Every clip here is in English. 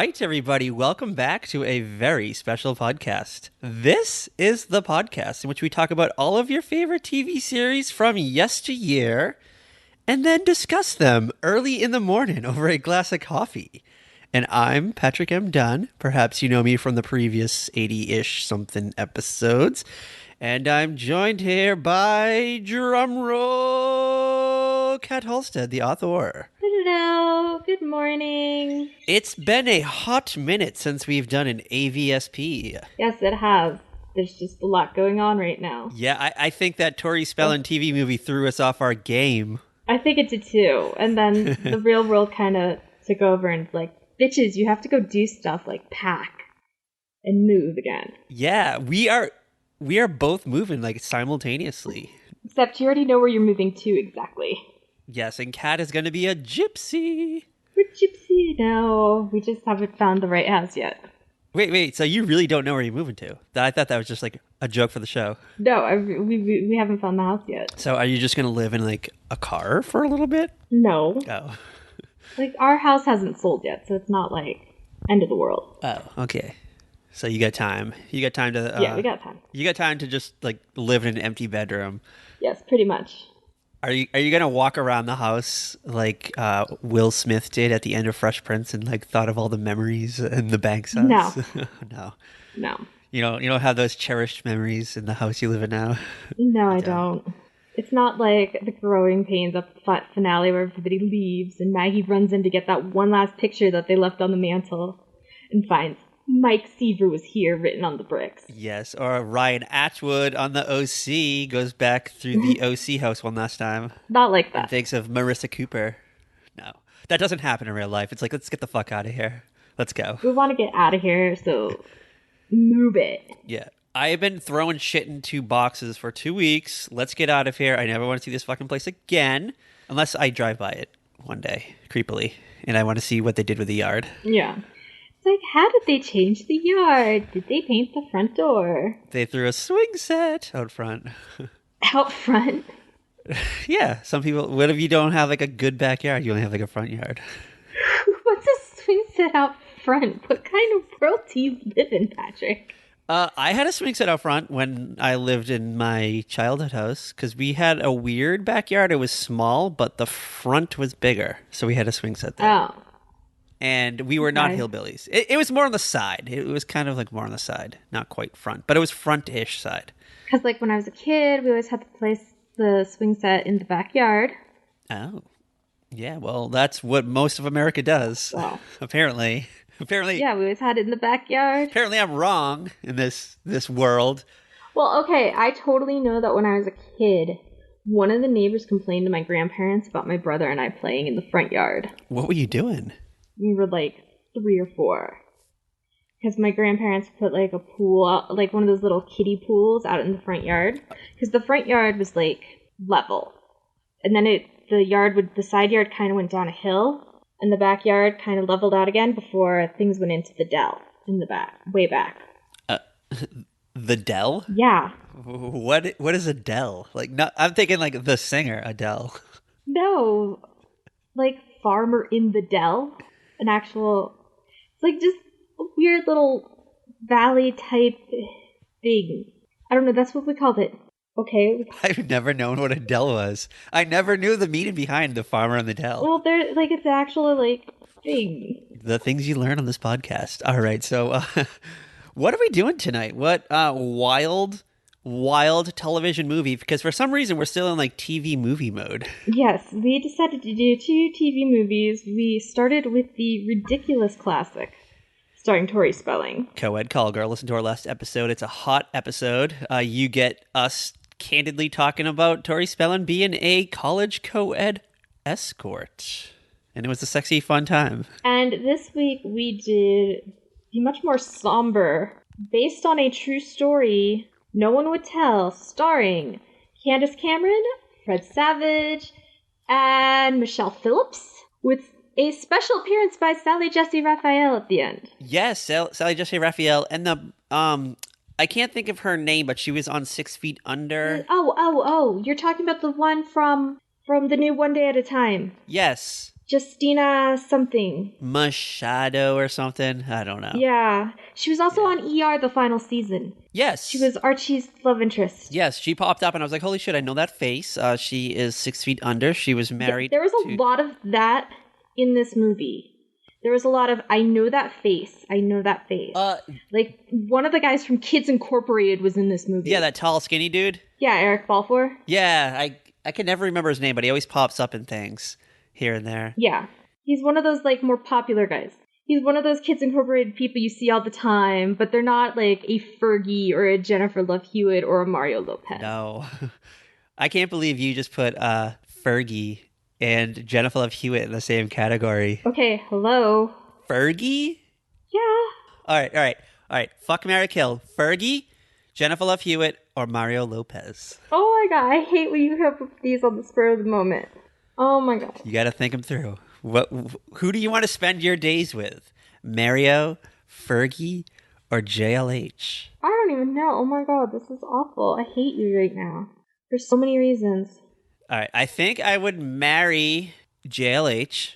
right, everybody. Welcome back to a very special podcast. This is the podcast in which we talk about all of your favorite TV series from yesteryear and then discuss them early in the morning over a glass of coffee. And I'm Patrick M. Dunn. Perhaps you know me from the previous 80-ish something episodes. And I'm joined here by, drumroll, Kat Halstead, the author. Hello, good morning. It's been a hot minute since we've done an AVSP. Yes, it has. There's just a lot going on right now. Yeah, I think that Tori Spellin TV movie threw us off our game. I think it did too. And then the real world kind of took over and like, bitches, you have to go do stuff like pack and move again. Yeah, we are both moving like simultaneously. Except you already know where you're moving to exactly. Yes, and Kat is going to be a gypsy. We're gypsy now. We just haven't found the right house yet. Wait, so you really don't know where you're moving to? I thought that was just like a joke for the show. No, we haven't found the house yet. So are you just going to live in like a car for a little bit? No. Oh. Like our house hasn't sold yet, so it's not like end of the world. Oh, okay. So you got time. You got time to... yeah, we got time. You got time to just like live in an empty bedroom. Yes, pretty much. Are you gonna walk around the house like Will Smith did at the end of Fresh Prince and like thought of all the memories in the Banks house? No. No. You don't have those cherished memories in the house you live in now? No, I don't. It's not like the Growing Pains up finale where everybody leaves and Maggie runs in to get that one last picture that they left on the mantle and finds Mike Seaver was here written on the bricks. Yes, or Ryan Atwood on the OC goes back through the OC house one last time. Not like that. And thinks of Marissa Cooper. No, that doesn't happen in real life. It's like, let's get the fuck out of here. Let's go. We want to get out of here, so move it. Yeah. I've been throwing shit in 2 boxes for 2 weeks. Let's get out of here. I never want to see this fucking place again. Unless I drive by it one day, creepily. And I want to see what they did with the yard. Yeah. It's like, how did they change the yard? Did they paint the front door? They threw a swing set out front. Out front? Yeah, some people, what if you don't have like a good backyard? You only have like a front yard. What's a swing set out front? What kind of world do you live in, Patrick? I had a swing set out front when I lived in my childhood house because we had a weird backyard. It was small, but the front was bigger. So we had a swing set there. Oh. And we were not hillbillies. It was more on the side. It was kind of like more on the side. Not quite front, but it was front-ish side. Because like when I was a kid, we always had to place the swing set in the backyard. Oh. Yeah, well, that's what most of America does. Wow. Apparently. Yeah, we always had it in the backyard. Apparently I'm wrong in this world. Well, okay, I totally know that when I was a kid, one of the neighbors complained to my grandparents about my brother and I playing in the front yard. What were you doing? We were like 3 or 4. Because my grandparents put like a pool, out, like one of those little kiddie pools out in the front yard. Because the front yard was like level. And then the side yard kind of went down a hill. And the backyard kind of leveled out again before things went into the dell in the back, way back. The Dell? Yeah. What is a Dell? Like, not, I'm thinking like the singer Adele. No, like Farmer in the Dell. An actual, it's like just a weird little valley type thing. I don't know, that's what we called it. Okay. I've never known what a Dell was. I never knew the meaning behind the farmer and the Dell. Well, they're like, it's actual like thing. The things you learn on this podcast. All right, so what are we doing tonight? What wild television movie? Because for some reason we're still in like TV movie mode. Yes, we decided to do 2 TV movies. We started with the ridiculous classic starring Tori Spelling. Co-ed Call Girl. Listen to our last episode. It's a hot episode. You get us candidly talking about Tori Spelling being a college co-ed escort. And it was a sexy, fun time. And this week we did the much more somber, based on a true story, No One Would Tell, starring Candace Cameron, Fred Savage, and Michelle Phillips, with a special appearance by Sally Jessy Raphael at the end. Yes, Sally Jessy Raphael, and the I can't think of her name, but she was on 6 Feet Under. Oh! You're talking about the one from the new One Day at a Time. Yes. Justina something. Machado or something. I don't know. Yeah. She was also on ER the final season. Yes. She was Archie's love interest. Yes, she popped up and I was like, holy shit, I know that face. She is 6 feet under. She was married. There was a lot of that in this movie. There was a lot of, I know that face. I know that face. Like, one of the guys from Kids Incorporated was in this movie. Yeah, that tall, skinny dude. Yeah, Eric Balfour. Yeah, I can never remember his name, but he always pops up in things here and there. Yeah. He's one of those, like, more popular guys. He's one of those Kids Incorporated people you see all the time, but they're not, like, a Fergie or a Jennifer Love Hewitt or a Mario Lopez. No. I can't believe you just put Fergie and Jennifer Love Hewitt in the same category. Okay, hello. Fergie? Yeah. All right. Fuck, marry, kill. Fergie, Jennifer Love Hewitt, or Mario Lopez? Oh my god, I hate when you have these on the spur of the moment. Oh my god. You got to think them through. Who do you want to spend your days with? Mario, Fergie, or JLH? I don't even know. Oh my god, this is awful. I hate you right now. There's so many reasons. All right, I think I would marry JLH.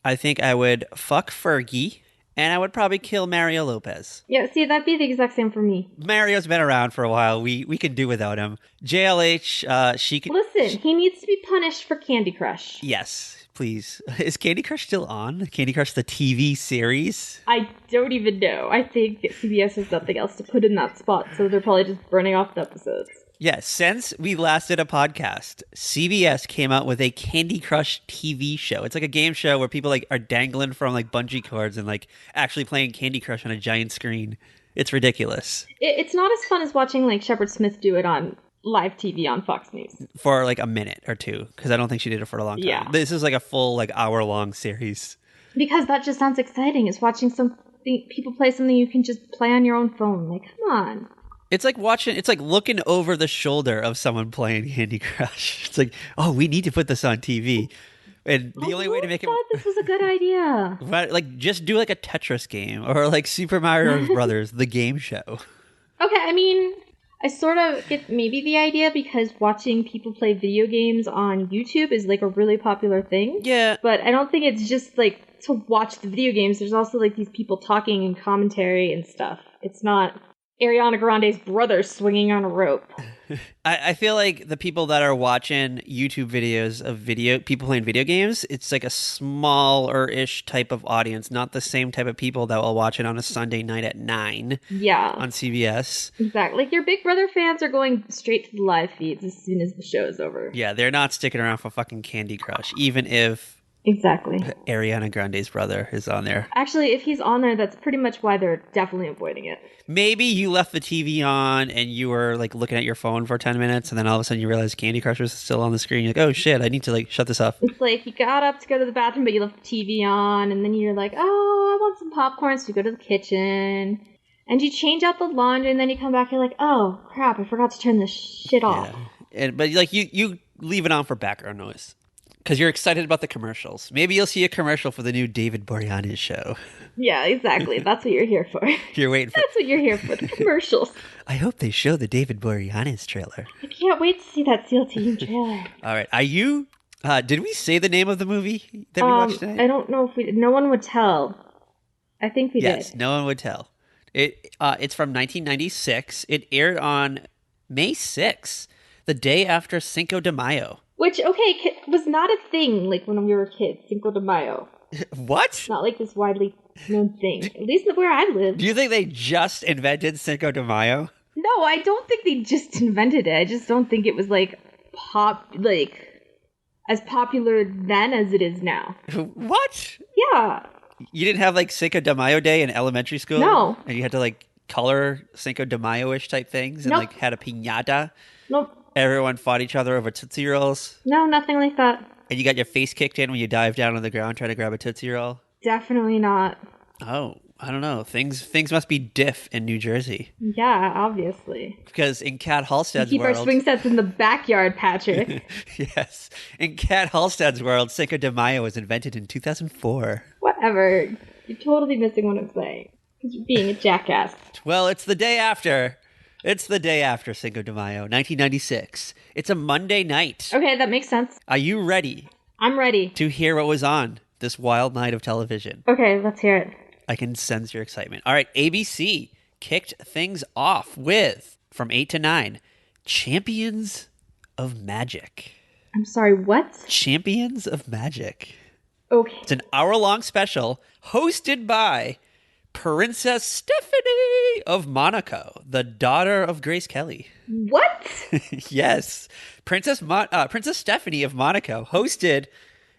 I think I would fuck Fergie. And I would probably kill Mario Lopez. Yeah, see, that'd be the exact same for me. Mario's been around for a while. We can do without him. JLH, she can... Listen, he needs to be punished for Candy Crush. Yes, please. Is Candy Crush still on? Candy Crush, the TV series? I don't even know. I think that CBS has nothing else to put in that spot, so they're probably just burning off the episodes. Yes, since we last did a podcast, CBS came out with a Candy Crush TV show. It's like a game show where people like are dangling from like bungee cords and like actually playing Candy Crush on a giant screen. It's ridiculous. It's not as fun as watching like Shepard Smith do it on live TV on Fox News. For like a minute or two, because I don't think she did it for a long time. Yeah. This is like a full like hour-long series. Because that just sounds exciting. It's watching people play something you can just play on your own phone. Like, come on. It's like looking over the shoulder of someone playing Candy Crush. It's like, oh, we need to put this on TV. And the only way to make it... this was a good idea. Right, like, just do like a Tetris game or like Super Mario Brothers, the game show. Okay, I mean, I sort of get maybe the idea because watching people play video games on YouTube is like a really popular thing. Yeah. But I don't think it's just like to watch the video games. There's also like these people talking and commentary and stuff. It's not Ariana Grande's brother swinging on a rope. I feel like the people that are watching YouTube videos of people playing video games, it's like a smaller-ish type of audience, not the same type of people that will watch it on a Sunday night at 9 on CBS. Exactly. Like your Big Brother fans are going straight to the live feeds as soon as the show is over. Yeah, they're not sticking around for fucking Candy Crush, even if exactly Ariana Grande's brother is on there. Actually, if he's on there, that's pretty much why they're definitely avoiding it. Maybe you left the TV on and you were like looking at your phone for 10 minutes and then all of a sudden you realize Candy Crush was still on the screen. You're like, oh shit, I need to like shut this off. It's like you got up to go to the bathroom, but you left the TV on, and then you're like, oh, I want some popcorn, so you go to the kitchen. And you change out the laundry, and then you come back, you're like, oh crap, I forgot to turn this shit off. Yeah. But like you leave it on for background noise. Because you're excited about the commercials. Maybe you'll see a commercial for the new David Boreanaz show. Yeah, exactly. That's what you're here for. You're waiting for... That's what you're here for, the commercials. I hope they show the David Boreanaz trailer. I can't wait to see that SEAL Team trailer. All right. Are you... did we say the name of the movie that we watched tonight? I don't know if we did. No one would tell. I think we did. Yes, no one would tell. It's from 1996. It aired on May 6th, the day after Cinco de Mayo. Which, okay, was not a thing, like, when we were kids, Cinco de Mayo. What? Not like this widely known thing. At least where I live. Do you think they just invented Cinco de Mayo? No, I don't think they just invented it. I just don't think it was, like, as popular then as it is now. What? Yeah. You didn't have, like, Cinco de Mayo Day in elementary school? No. And you had to, like, color Cinco de Mayo-ish type things and, like, had a piñata? Nope. Everyone fought each other over Tootsie Rolls? No, nothing like that. And you got your face kicked in when you dived down on the ground trying to grab a Tootsie Roll? Definitely not. Oh, I don't know. Things must be diff in New Jersey. Yeah, obviously. Because in Cat Halstead's we keep world... our swing sets in the backyard, Patrick. Yes. In Cat Halstead's world, Cinco de Mayo was invented in 2004. Whatever. You're totally missing what I'm saying. Because you're being a jackass. Well, it's the day after. It's the day after Cinco de Mayo, 1996. It's a Monday night. Okay, that makes sense. Are you ready? I'm ready. To hear what was on this wild night of television. Okay, let's hear it. I can sense your excitement. All right, ABC kicked things off with, from 8 to 9, Champions of Magic. I'm sorry, what? Champions of Magic. Okay. It's an hour-long special hosted by Princess Stephanie of Monaco, the daughter of Grace Kelly. What? Yes. Princess Stephanie of Monaco hosted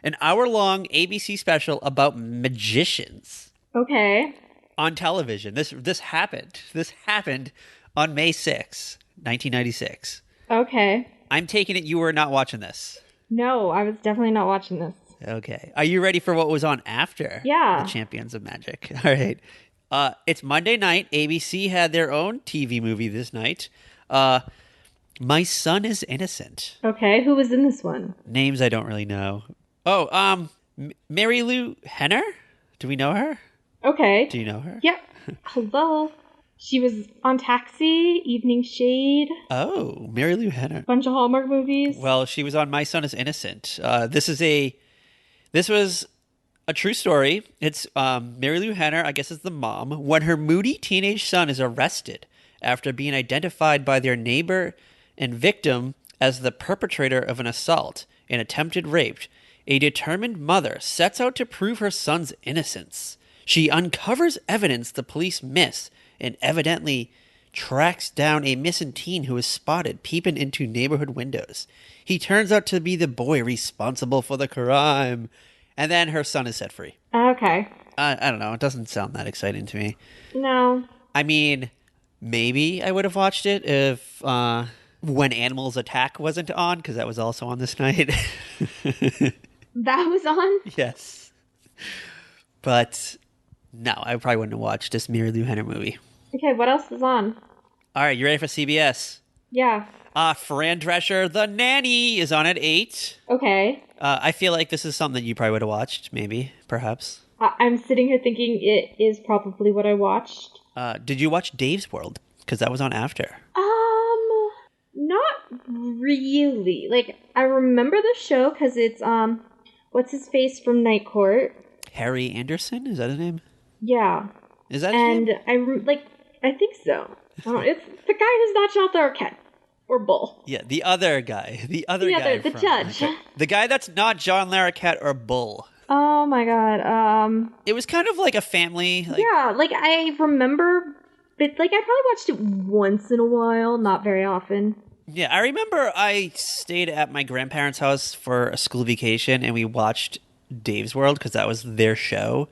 an hour-long ABC special about magicians. Okay. On television. This happened. This happened on May 6, 1996. Okay. I'm taking it you were not watching this. No, I was definitely not watching this. Okay. Are you ready for what was on after Yeah. the Champions of Magic? All right. It's Monday night. ABC had their own TV movie this night. My Son is Innocent. Okay, who was in this one? Names I don't really know. Oh, Mary Lou Henner? Do we know her? Okay. Do you know her? Yep. Hello. She was on Taxi, Evening Shade, Oh, Mary Lou Henner. bunch of Hallmark movies. Well, she was on My Son is Innocent. This was a true story. It's Mary Lou Henner, I guess is the mom, when her moody teenage son is arrested after being identified by their neighbor and victim as the perpetrator of an assault and attempted rape. A determined mother sets out to prove her son's innocence. She uncovers evidence the police miss and evidently tracks down a missing teen who is spotted peeping into neighborhood windows. He turns out to be the boy responsible for the crime. And then her son is set free. Okay. I don't know. It doesn't sound that exciting to me. No. I mean, maybe I would have watched it if When Animals Attack wasn't on, because that was also on this night. That was on? Yes. But no, I probably wouldn't have watched this Mary Lou Henner movie. Okay, what else is on? All right, you ready for CBS? Yeah. Fran Drescher, The Nanny, is on at 8. Okay. I feel like this is something that you probably would have watched, maybe, perhaps. I'm sitting here thinking it is probably what I watched. Did you watch Dave's World? Because that was on after. Not really. Like, I remember the show because it's, what's his face from Night Court? Harry Anderson? Is that his name? Yeah. Is that his name? And I think so. It's the guy who's not shot the Arquette. Or Bull. Yeah, the other guy. The judge. The guy that's not John Larroquette or Bull. Oh my god. It was kind of like a family. Yeah, like I remember, but like I probably watched it once in a while, not very often. Yeah, I remember I stayed at my grandparents' house for a school vacation and we watched Dave's World because that was their show.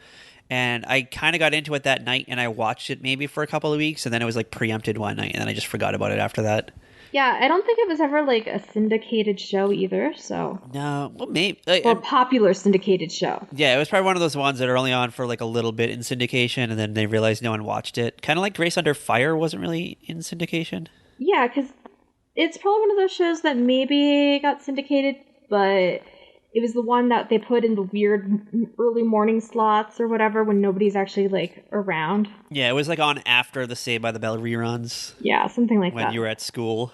And I kind of got into it that night and I watched it maybe for a couple of weeks and then it was like preempted one night and then I just forgot about it after that. Yeah, I don't think it was ever like a syndicated show either, so. No, well, maybe. Or popular syndicated show. Yeah, it was probably one of those ones that are only on for like a little bit in syndication and then they realized no one watched it. Kind of like Grace Under Fire wasn't really in syndication. Yeah, because it's probably one of those shows that maybe got syndicated, but it was the one that they put in the weird early morning slots or whatever when nobody's actually like around. Yeah, it was like on after the Saved by the Bell reruns. Yeah, something like that. When you were at school.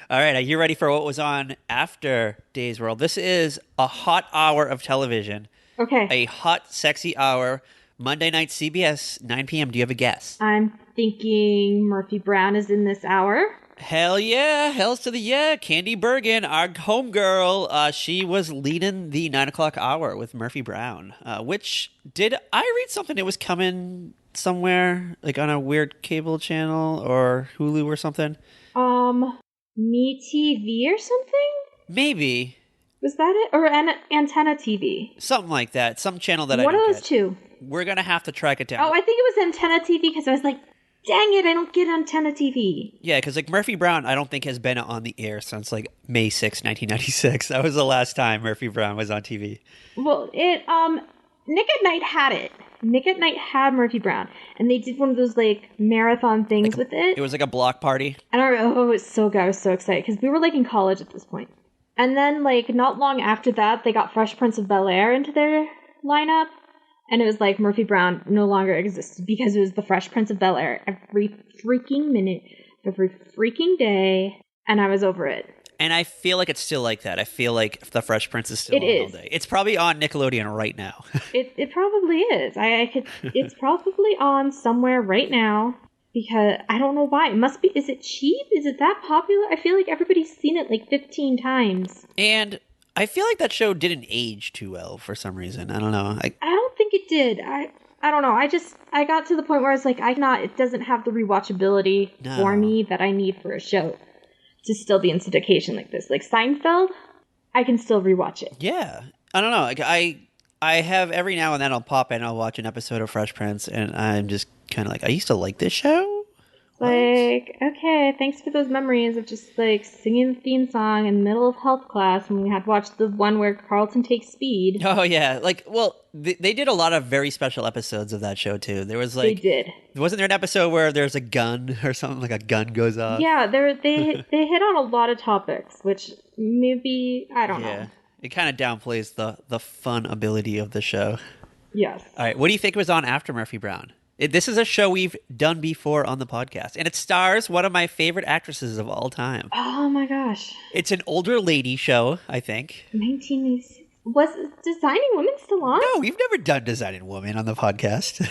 All right, are you ready for what was on after Days World? This is a hot hour of television. Okay. A hot, sexy hour. Monday night CBS, 9 p.m. Do you have a guess? I'm thinking Murphy Brown is in this hour. Hell yeah. Hells to the yeah. Candy Bergen, our homegirl, she was leading the 9 o'clock hour with Murphy Brown, which, did I read something? It was coming somewhere, like on a weird cable channel or Hulu or something? Me TV or something? Maybe. Was that it? Or Antenna TV? Something like that. Some channel that One I of don't those get. two. We're going to have to track it down. Oh, I think it was Antenna TV because I was like, dang it, I don't get Antenna TV. Yeah, because like Murphy Brown, I don't think has been on the air since like May 6, 1996. That was the last time Murphy Brown was on TV. Well, Nick at Night had it. Nick at Night had Murphy Brown, and they did one of those like marathon things with it. It was like a block party. And it was so good. I was so excited because we were like in college at this point. And then like not long after that, they got Fresh Prince of Bel-Air into their lineup, and it was like Murphy Brown no longer existed because it was the Fresh Prince of Bel-Air every freaking minute, every freaking day, and I was over it. And I feel like it's still like that. I feel like The Fresh Prince is still It on all is. day. It's probably on Nickelodeon right now. It probably is. I could. It's probably on somewhere right now because I don't know why. It must be. Is it cheap? Is it that popular? I feel like everybody's seen it like 15 times. And I feel like that show didn't age too well for some reason. I don't know. I don't think it did. I don't know. I got to the point where I was like, it doesn't have the rewatchability for me that I need for a show to still be in syndication like this. Like Seinfeld, I can still rewatch it. Yeah. I don't know. Like I have every now and then I'll pop in, I'll watch an episode of Fresh Prince, and I'm just kind of like, I used to like this show? What? Like, okay, thanks for those memories of just like singing the theme song in the middle of health class when we had watched the one where Carlton takes speed. Oh, yeah. Like, well, they did a lot of very special episodes of that show, too. There was like... They did. Wasn't there an episode where there's a gun or something, like a gun goes off? Yeah, they hit on a lot of topics, which maybe, I don't know. It kind of downplays the fun ability of the show. Yes. All right, what do you think was on after Murphy Brown? This is a show we've done before on the podcast, and it stars one of my favorite actresses of all time. Oh my gosh. It's an older lady show, I think. 1986. Was Designing Women still on? No, we've never done Designing Women on the podcast.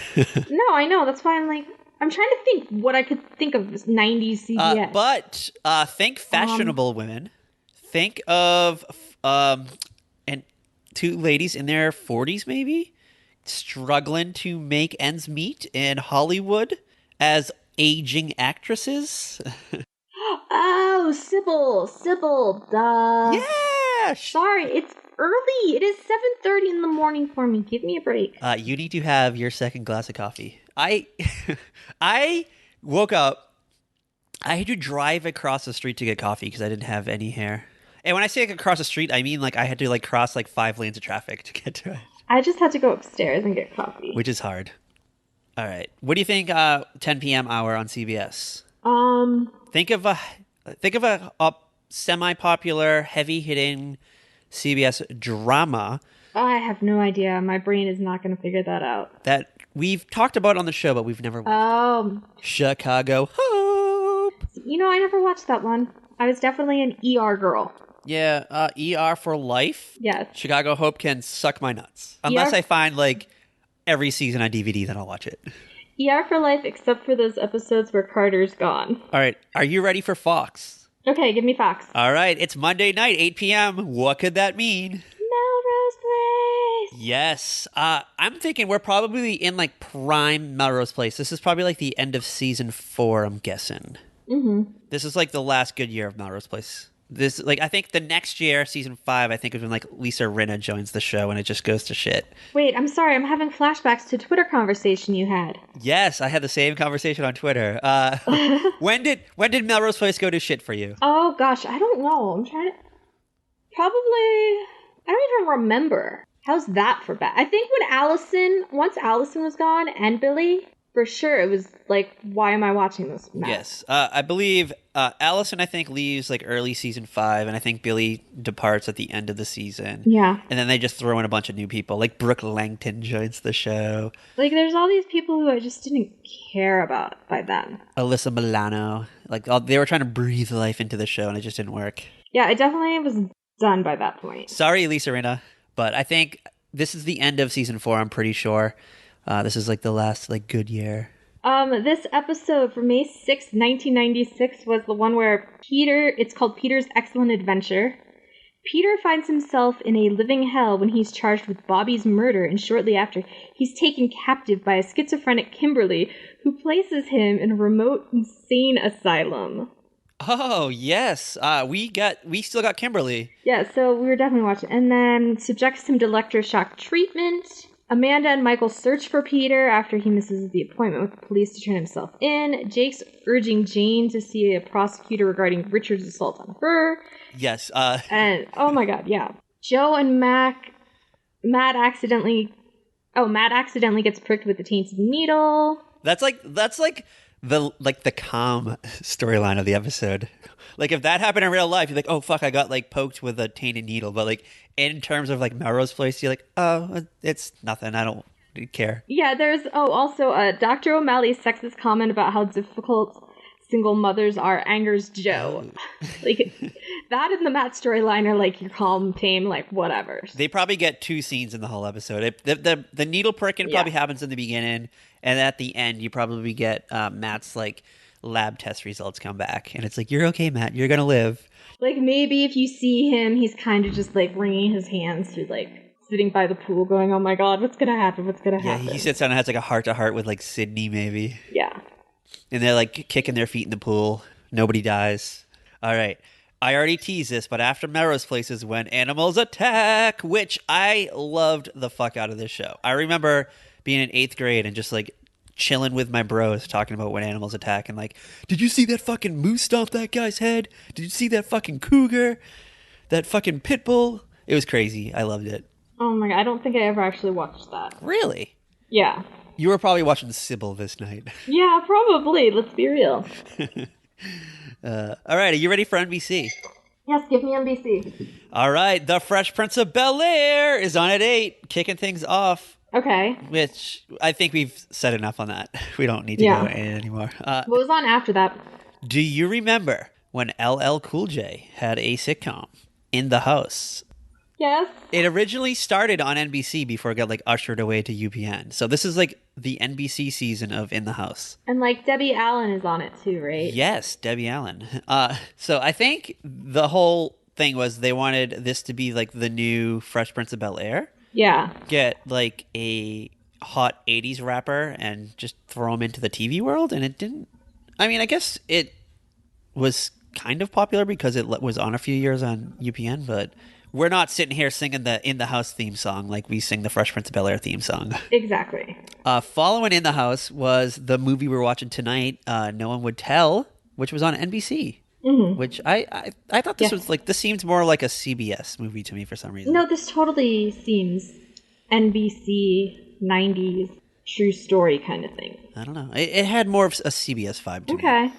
No, I know. That's why I'm trying to think what I could think of as 90s CBS. But think fashionable women. Think of and two ladies in their 40s, maybe, struggling to make ends meet in Hollywood as aging actresses. Oh, Sybil, duh. Yeah. Sorry, it's early. It is 7:30 in the morning for me. Give me a break. You need to have your second glass of coffee. I woke up. I had to drive across the street to get coffee because I didn't have any hair. And when I say across the street, I mean like I had to like cross like 5 lanes of traffic to get to it. I just had to go upstairs and get coffee. Which is hard. All right. What do you think 10 p.m. hour on CBS? Think of a semi-popular, heavy-hitting CBS drama. I have no idea. My brain is not going to figure that out. That we've talked about on the show, but we've never watched. Chicago Hope. You know, I never watched that one. I was definitely an ER girl. Yeah, ER for life. Yes. Chicago Hope can suck my nuts. Unless I find, like, every season on DVD, then I'll watch it. ER for life, except for those episodes where Carter's gone. All right. Are you ready for Fox? Okay, give me Fox. All right. It's Monday night, 8 p.m. What could that mean? Melrose Place. Yes. I'm thinking we're probably in, like, prime Melrose Place. This is probably, like, the end of season 4, I'm guessing. Mm-hmm. This is, like, the last good year of Melrose Place. This, like, I think the next year, season 5, I think is when, like, Lisa Rinna joins the show and it just goes to shit. Wait, I'm sorry. I'm having flashbacks to a Twitter conversation you had. Yes, I had the same conversation on Twitter. When did Melrose Place go to shit for you? Oh, gosh. I don't know. I'm trying to... Probably... I don't even remember. How's that for bad? I think once Allison was gone and Billy... For sure, it was like, why am I watching this now? Yes. I believe Allison, I think, leaves like early season 5, and I think Billy departs at the end of the season. Yeah. And then they just throw in a bunch of new people. Like Brooke Langton joins the show. Like, there's all these people who I just didn't care about by then. Alyssa Milano. Like, they were trying to breathe life into the show, and it just didn't work. Yeah, it definitely was done by that point. Sorry, Lisa Rinna, but I think this is the end of season 4, I'm pretty sure. This is like the last like good year. This episode for May 6th, 1996 was the one where it's called Peter's Excellent Adventure. Peter finds himself in a living hell when he's charged with Bobby's murder, and shortly after, he's taken captive by a schizophrenic Kimberly, who places him in a remote insane asylum. Oh, yes. We still got Kimberly. Yeah, so we were definitely watching. And then subjects him to electroshock treatment. Amanda and Michael search for Peter after he misses the appointment with the police to turn himself in. Jake's urging Jane to see a prosecutor regarding Richard's assault on her. Yes. And, oh my god, yeah. Joe and Matt accidentally gets pricked with the tainted needle. That's like the calm storyline of the episode. Like, if that happened in real life, you're like, oh, fuck, I got, like, poked with a tainted needle. But, like, in terms of, like, Melrose Place, you're like, oh, it's nothing. I don't care. Yeah, there's, also, Dr. O'Malley's sexist comment about how difficult single mothers are angers Joe. Like, That and the Matt storyline are like your calm, tame, like whatever. They probably get 2 scenes in the whole episode. The needle pricking probably happens in the beginning, and at the end you probably get Matt's like lab test results come back, and it's like, you're okay, Matt, you're gonna live. Like maybe if you see him, he's kind of just like wringing his hands through like sitting by the pool going, oh my god, what's gonna happen, what's gonna happen. Yeah, he sits down and has like a heart-to-heart with like Sydney maybe. Yeah. And they're like kicking their feet in the pool. Nobody dies. All right. I already teased this, but after Melrose Place is when animals attack, which I loved the fuck out of this show. I remember being in 8th grade and just like chilling with my bros talking about when animals attack and like, did you see that fucking moose stomp that guy's head? Did you see that fucking cougar? That fucking pit bull? It was crazy. I loved it. Oh my god, I don't think I ever actually watched that. Really? Yeah. You were probably watching Sybil this night. Yeah, probably. Let's be real. All right, are you ready for NBC? Yes, give me NBC. All right, The Fresh Prince of Bel-Air is on at 8, kicking things off. Okay. Which I think we've said enough on that. We don't need to go in anymore. What was on after that? Do you remember when LL Cool J had a sitcom, In the House? Yes. It originally started on NBC before it got like ushered away to UPN. So this is like the NBC season of In the House. And like Debbie Allen is on it too, right? Yes, Debbie Allen. So I think the whole thing was they wanted this to be like the new Fresh Prince of Bel-Air. Yeah. Get like a hot 80s rapper and just throw him into the TV world. And it didn't. I mean, I guess it was kind of popular because it was on a few years on UPN, but we're not sitting here singing the In the House theme song like we sing the Fresh Prince of Bel-Air theme song. Exactly. Following In the House was the movie we're watching tonight, No One Would Tell, which was on NBC. Mm-hmm. Which I thought this was like, this seems more like a CBS movie to me for some reason. No, this totally seems NBC 90s true story kind of thing. I don't know. It had more of a CBS vibe to me. Okay.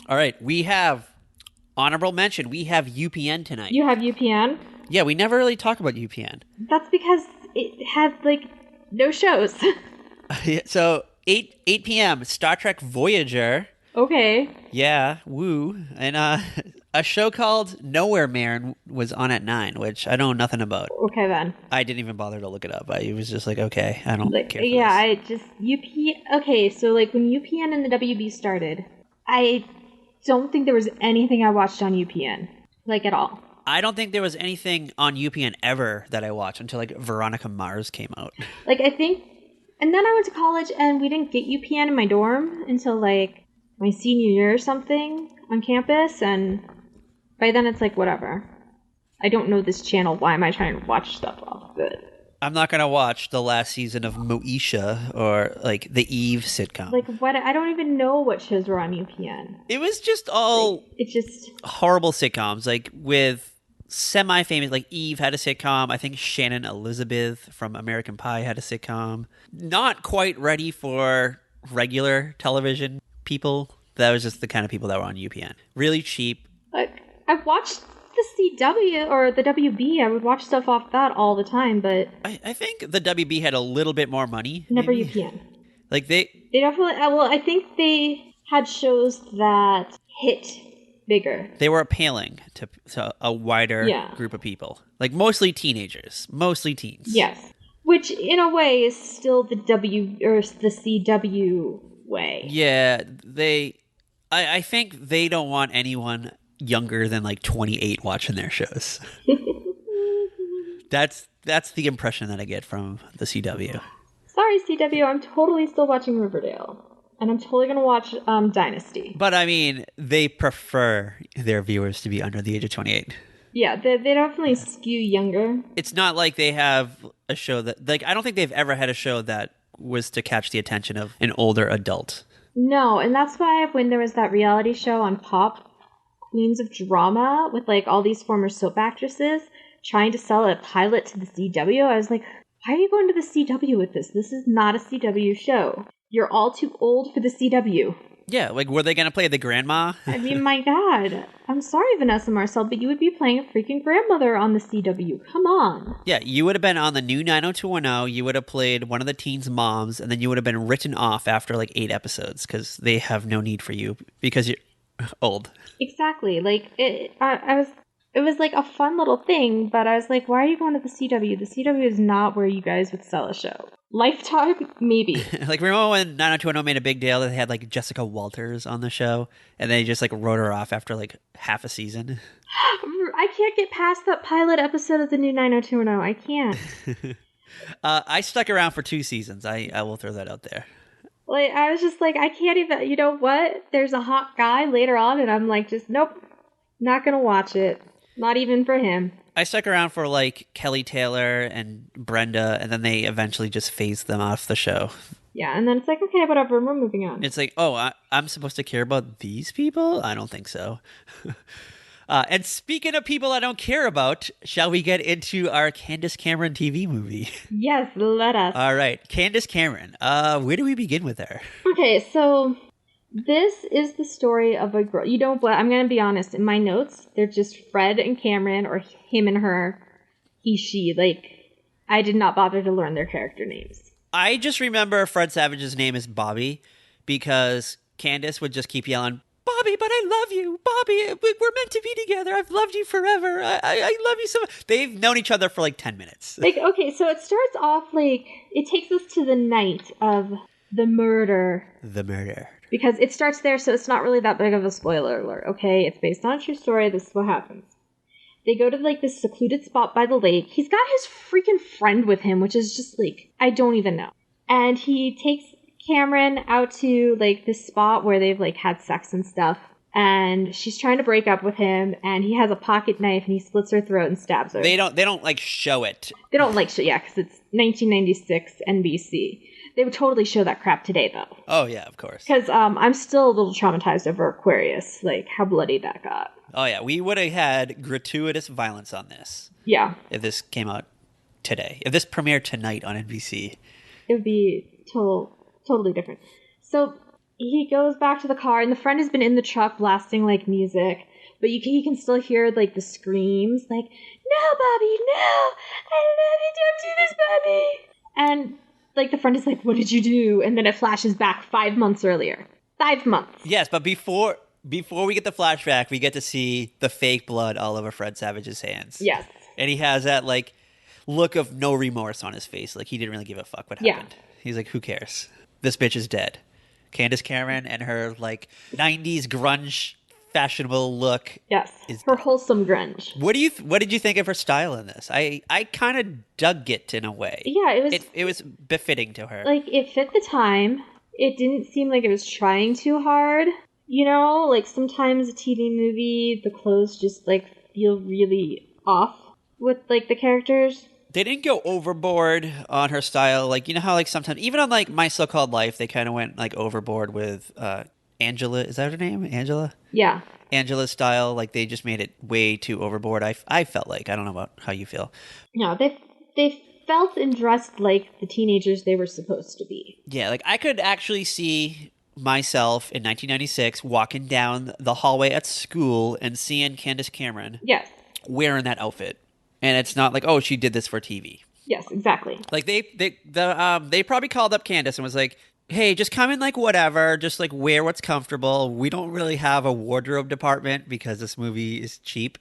All right, we have honorable mention. We have UPN tonight. You have UPN? Yeah, we never really talk about UPN. That's because it had like no shows. So 8 p.m. Star Trek Voyager. Okay. Yeah, woo. And a show called Nowhere Man was on at 9, which I know nothing about. Okay then. I didn't even bother to look it up. I was just like, okay, I don't care. Yeah, this. Okay, so like when UPN and the WB started, I don't think there was anything I watched on UPN, like at all. I don't think there was anything on UPN ever that I watched until like Veronica Mars came out. Like I think, and then I went to college and we didn't get UPN in my dorm until like my senior year or something on campus, and by then it's like whatever. I don't know this channel. Why am I trying to watch stuff off of it? I'm not going to watch the last season of Moesha or like the Eve sitcom. Like what? I don't even know what shows were on UPN. It was just all like, it's just horrible sitcoms, like with semi-famous, like Eve had a sitcom. I think Shannon Elizabeth from American Pie had a sitcom. Not quite ready for regular television people. That was just the kind of people that were on UPN. Really cheap. Like I've watched the CW or the WB. I would watch stuff off that all the time, but I think the WB had a little bit more money. Never maybe. UPN. Like they definitely. Well, I think they had shows that hit bigger. They were appealing to a wider group of people, like mostly teenagers, mostly teens. Yes, which in a way is still the W or the CW way. Yeah, I think they don't want anyone younger than like 28 watching their shows. That's the impression that I get from the CW. Sorry, CW, I'm totally still watching Riverdale. And I'm totally going to watch Dynasty. But I mean, they prefer their viewers to be under the age of 28. Yeah, they definitely skew younger. It's not like they have a show that, like, I don't think they've ever had a show that was to catch the attention of an older adult. No, and that's why when there was that reality show on Pop, Queens of Drama, with like all these former soap actresses trying to sell a pilot to the CW, I was like, why are you going to the CW with this? This is not a CW show. You're all too old for the CW. Yeah, like, were they going to play the grandma? I mean, my God. I'm sorry, Vanessa Marcel, but you would be playing a freaking grandmother on the CW. Come on. Yeah, you would have been on the new 90210. You would have played one of the teens' moms, and then you would have been written off after like 8 episodes because they have no need for you because you're old. Exactly. Like, It was like a fun little thing, but I was like, why are you going to the CW? The CW is not where you guys would sell a show. Lifetime, maybe. Like, remember when 90210 made a big deal that they had like Jessica Walters on the show, and they just like wrote her off after like half a season? I can't get past that pilot episode of the new 90210. I can't. I stuck around for 2 seasons. I will throw that out there. Like, I was just like, I can't even, you know what? There's a hot guy later on, and I'm like, just, nope, not gonna watch it. Not even for him. I stuck around for like Kelly Taylor and Brenda, and then they eventually just phased them off the show. Yeah, and then it's like, okay, whatever, we're moving on. It's like, oh, I'm supposed to care about these people? I don't think so. And speaking of people I don't care about, shall we get into our Candace Cameron TV movie? Yes, let us. All right, Candace Cameron. Where do we begin with her? Okay, so this is the story of a girl. You know what? I'm going to be honest. In my notes, they're just Fred and Cameron, or him and her, he, she. Like, I did not bother to learn their character names. I just remember Fred Savage's name is Bobby because Candace would just keep yelling, Bobby, but I love you. Bobby, we're meant to be together. I've loved you forever. I love you so much. They've known each other for like 10 minutes. Like, okay, so it starts off like, it takes us to the night of the murder. The murder. Because it starts there, so it's not really that big of a spoiler alert, okay? It's based on a true story. This is what happens. They go to, like, this secluded spot by the lake. He's got his freaking friend with him, which is just, like, I don't even know. And he takes Cameron out to, like, this spot where they've, like, had sex and stuff. And she's trying to break up with him, and he has a pocket knife, and he splits her throat and stabs her. They don't like, show it. They don't like show, yeah, because it's 1996 NBC. They would totally show that crap today, though. Oh, yeah, of course. Because I'm still a little traumatized over Aquarius, like, how bloody that got. Oh, yeah, we would have had gratuitous violence on this. Yeah. If this came out today. If this premiered tonight on NBC. It would be totally different. So he goes back to the car, and the friend has been in the truck blasting, like, music. But he can still hear, like, the screams, like, no, Bobby, no! I love you, don't do this, Bobby! And, like, the friend is like, what did you do? And then it flashes back 5 months earlier. 5 months. Yes, but before we get the flashback, we get to see the fake blood all over Fred Savage's hands. Yes. And he has that, like, look of no remorse on his face. Like, he didn't really give a fuck what happened. He's like, who cares? This bitch is dead. Candace Cameron and her, like, 90s grunge fashionable look. Yes. Her wholesome grunge. What did you think of her style in this? I kind of dug it in a way. Yeah, it was befitting to her. Like, it fit the time. It didn't seem like it was trying too hard. You know, like, sometimes a TV movie, the clothes just, like, feel really off with, like, the characters. They didn't go overboard on her style. Like, you know how, like, sometimes, even on, like, My So-Called Life, they kind of went, like, overboard with Angela. Is that her name? Angela? Yeah. Angela's style. Like, they just made it way too overboard. I felt like. I don't know about how you feel. No, they felt and dressed like the teenagers they were supposed to be. Yeah, like, I could actually see myself in 1996 walking down the hallway at school and seeing Candace Cameron wearing that outfit. And it's not like, oh, she did this for TV. Yes, exactly. Like, they probably called up Candace and was like, hey, just come in like whatever, just like wear what's comfortable. We don't really have a wardrobe department because this movie is cheap.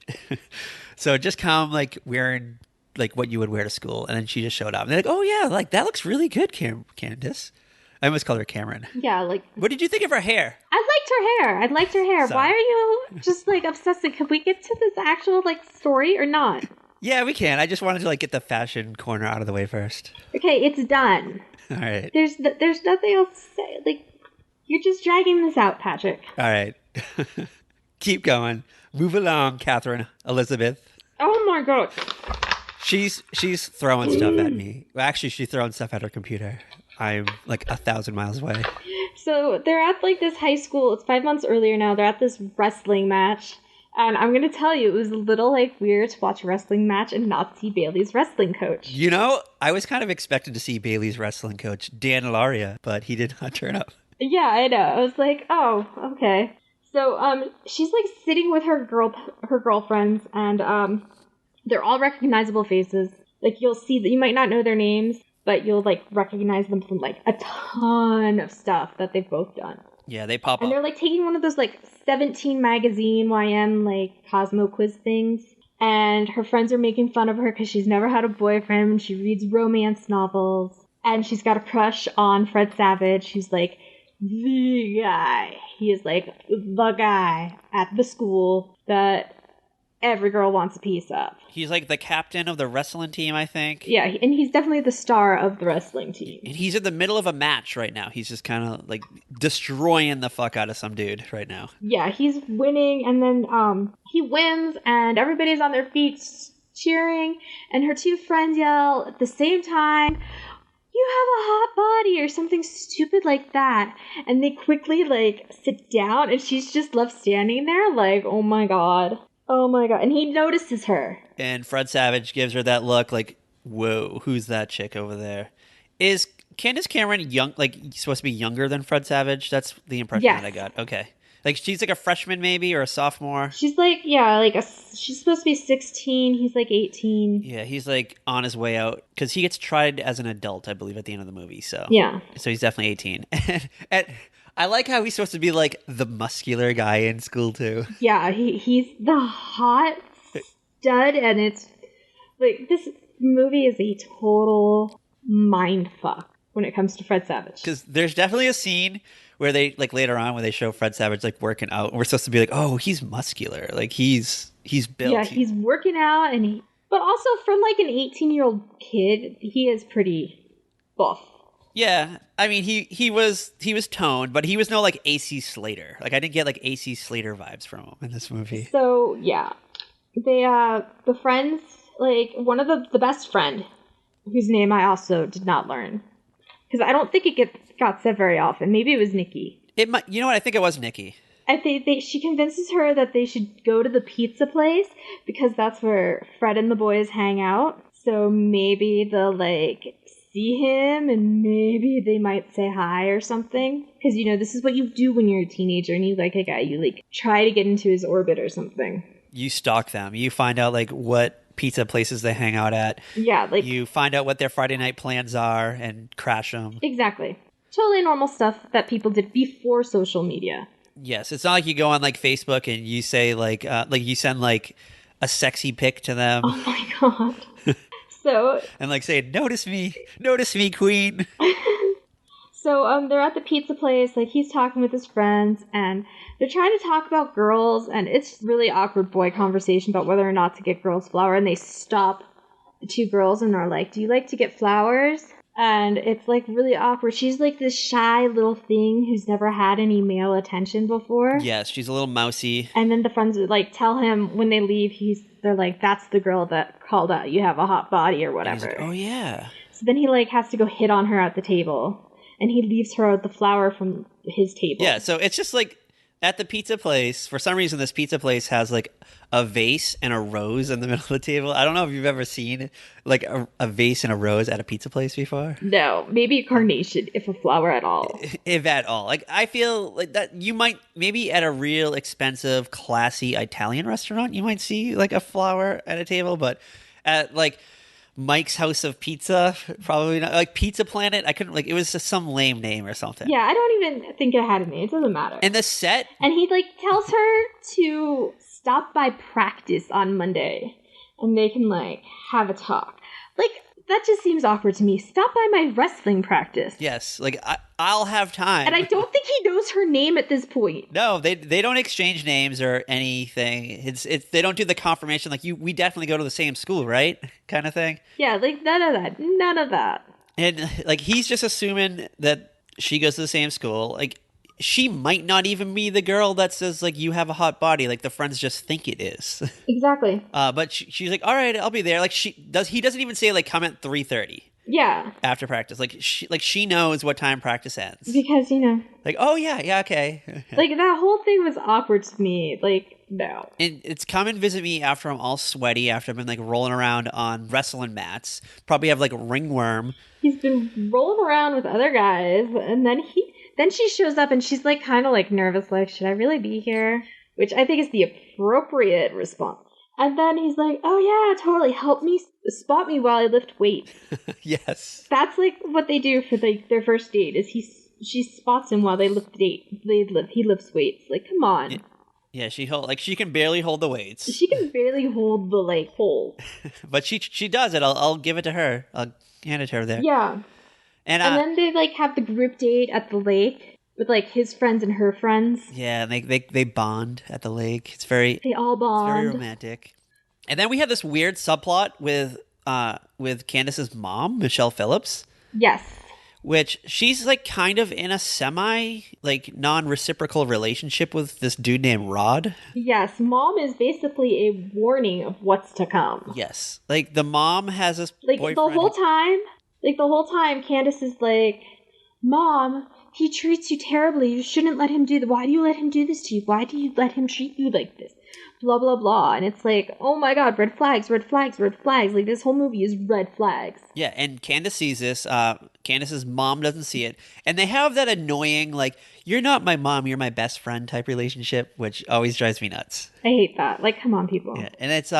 So just come like wearing like what you would wear to school. And then she just showed up. And they're like, oh yeah, like that looks really good, Candace. I almost called her Cameron. Yeah, like... What did you think of her hair? I liked her hair. Sorry. Why are you just like obsessing? Could we get to this actual like story or not? Yeah, we can. I just wanted to like get the fashion corner out of the way first. Okay, it's done. All right. There's nothing else to say. Like, you're just dragging this out, Patrick. All right. Keep going. Move along, Catherine Elizabeth. Oh my god. She's throwing stuff at me. Well, actually, she's throwing stuff at her computer. I'm like 1,000 miles away. So they're at like this high school. It's 5 months earlier now. They're at this wrestling match. And I'm going to tell you, it was a little like weird to watch a wrestling match and not see Bailey's wrestling coach. You know, I was kind of expected to see Bailey's wrestling coach, Dan Ilaria, but he did not turn up. Yeah, I know. I was like, oh, okay. So she's like sitting with her girlfriends, and they're all recognizable faces. Like, you'll see that you might not know their names, but you'll like recognize them from like a ton of stuff that they've both done. Yeah, they pop up. And they're like taking one of those like 17 magazine YM like Cosmo quiz things. And her friends are making fun of her because she's never had a boyfriend. She reads romance novels. And she's got a crush on Fred Savage, who's like the guy. He is like the guy at the school that every girl wants a piece of. He's like the captain of the wrestling team, I think. Yeah, and he's definitely the star of the wrestling team. And he's in the middle of a match right now. He's just kind of like destroying the fuck out of some dude right now. Yeah, he's winning, and then he wins, and everybody's on their feet cheering, and her two friends yell at the same time, "You have a hot body," or something stupid like that. And they quickly, like, sit down, and she's just left standing there, like, oh my god. Oh my god. And he notices her. And Fred Savage gives her that look like, whoa, who's that chick over there? Is Candace Cameron young, like, supposed to be younger than Fred Savage? That's the impression that I got. Okay. Like, she's like a freshman maybe, or a sophomore? She's like, yeah, like, she's supposed to be 16. He's like 18. Yeah, he's like on his way out. Because he gets tried as an adult, I believe, at the end of the movie. So yeah. So he's definitely 18. And I like how he's supposed to be like the muscular guy in school too. Yeah, he's the hot stud, and it's like this movie is a total mind fuck when it comes to Fred Savage. Because there's definitely a scene where they like later on where they show Fred Savage like working out, and we're supposed to be like, oh, he's muscular, like he's built. Yeah, he's working out, and but also from like an 18-year-old kid, he is pretty buff. Yeah, I mean he was toned, but he was no like AC Slater. Like I didn't get like AC Slater vibes from him in this movie. So yeah, they the friends, like one of the best friend, whose name I also did not learn because I don't think it got said very often. Maybe it was Nikki. It might, you know what? I think it was Nikki. I think she convinces her that they should go to the pizza place because that's where Fred and the boys hang out. So maybe they'll like see him and maybe they might say hi or something. Because, you know, this is what you do when you're a teenager and you like a guy. You like try to get into his orbit or something. You stalk them. You find out like what pizza places they hang out at. Yeah, like you find out what their Friday night plans are and crash them. Exactly. Totally normal stuff that people did before social media. Yes, it's not like you go on like Facebook and you say like you send like a sexy pic to them. Oh my god. So and like say, notice me, queen. So they're at the pizza place, like he's talking with his friends and they're trying to talk about girls, and it's really awkward boy conversation about whether or not to get girls flowers, and they stop the two girls and are like, "Do you like to get flowers?" And it's like really awkward. She's like this shy little thing who's never had any male attention before. Yes, she's a little mousy. And then the friends would like tell him when they leave, they're like, "That's the girl that called out you have a hot body," or whatever. Like, oh yeah. So then he like has to go hit on her at the table. And he leaves her the flower from his table. Yeah, so it's just like at the pizza place, for some reason this pizza place has like a vase and a rose in the middle of the table. I don't know if you've ever seen like a vase and a rose at a pizza place before. No, maybe a carnation, if a flower at all. If at all. Like I feel like that you might maybe at a real expensive, classy Italian restaurant, you might see like a flower at a table, but at like Mike's House of Pizza, probably not. Like Pizza Planet, I couldn't, like, it was just some lame name or something. Yeah, I don't even think it had a name. It doesn't matter. And the set. And he, like, tells her to stop by practice on Monday. And they can, like, have a talk. Like, that just seems awkward to me. Stop by my wrestling practice. Yes, like, I'll have time. And I don't think he knows her name at this point. No, they don't exchange names or anything. It's they don't do the confirmation like we definitely go to the same school, right? Kind of thing. Yeah, like none of that. None of that. And like he's just assuming that she goes to the same school. Like she might not even be the girl that says like you have a hot body. Like the friends just think it is. Exactly. But she's like, all right, I'll be there. Like he doesn't even say like come at 3:30. Yeah. After practice, like she knows what time practice ends. Because, you know. Like, oh yeah, okay. Like that whole thing was awkward to me. Like, no. And it's come and visit me after I'm all sweaty, after I've been like rolling around on wrestling mats. Probably have like ringworm. He's been rolling around with other guys, and then she shows up and she's like kind of like nervous, like, should I really be here? Which I think is the appropriate response. And then he's like, oh yeah, totally, help me, spot me while I lift weights. Yes. That's like what they do for like their first date, is she spots him while they he lifts weights. Like, come on. Yeah, she can barely hold the weights, She can barely hold the like pole. but she does it. I'll give it to her. I'll hand it to her there. Yeah. And And then they like have the group date at the lake with like his friends and her friends. yeah, and they bond at the lake. They all It's very bond. romantic. And then we have this weird subplot with Candace's mom, Michelle Phillips, Yes. which she's like kind of in a semi like non-reciprocal relationship with this dude named Rod. Yes. Mom is basically a warning of what's to come. Yes. Like the mom has this Like boyfriend. the whole time, Candace is like, Mom, he treats you terribly. You shouldn't let him do that. Why do you let him do this to you? Why do you let him treat you like this? Blah, blah, blah. And it's like, oh my god, red flags, red flags, red flags. Like, this whole movie is red flags. Yeah, and Candace sees this. Candace's mom doesn't see it. And they have that annoying, like, you're not my mom, you're my best friend type relationship, which always drives me nuts. I hate that. Like, come on, people. Yeah, and it's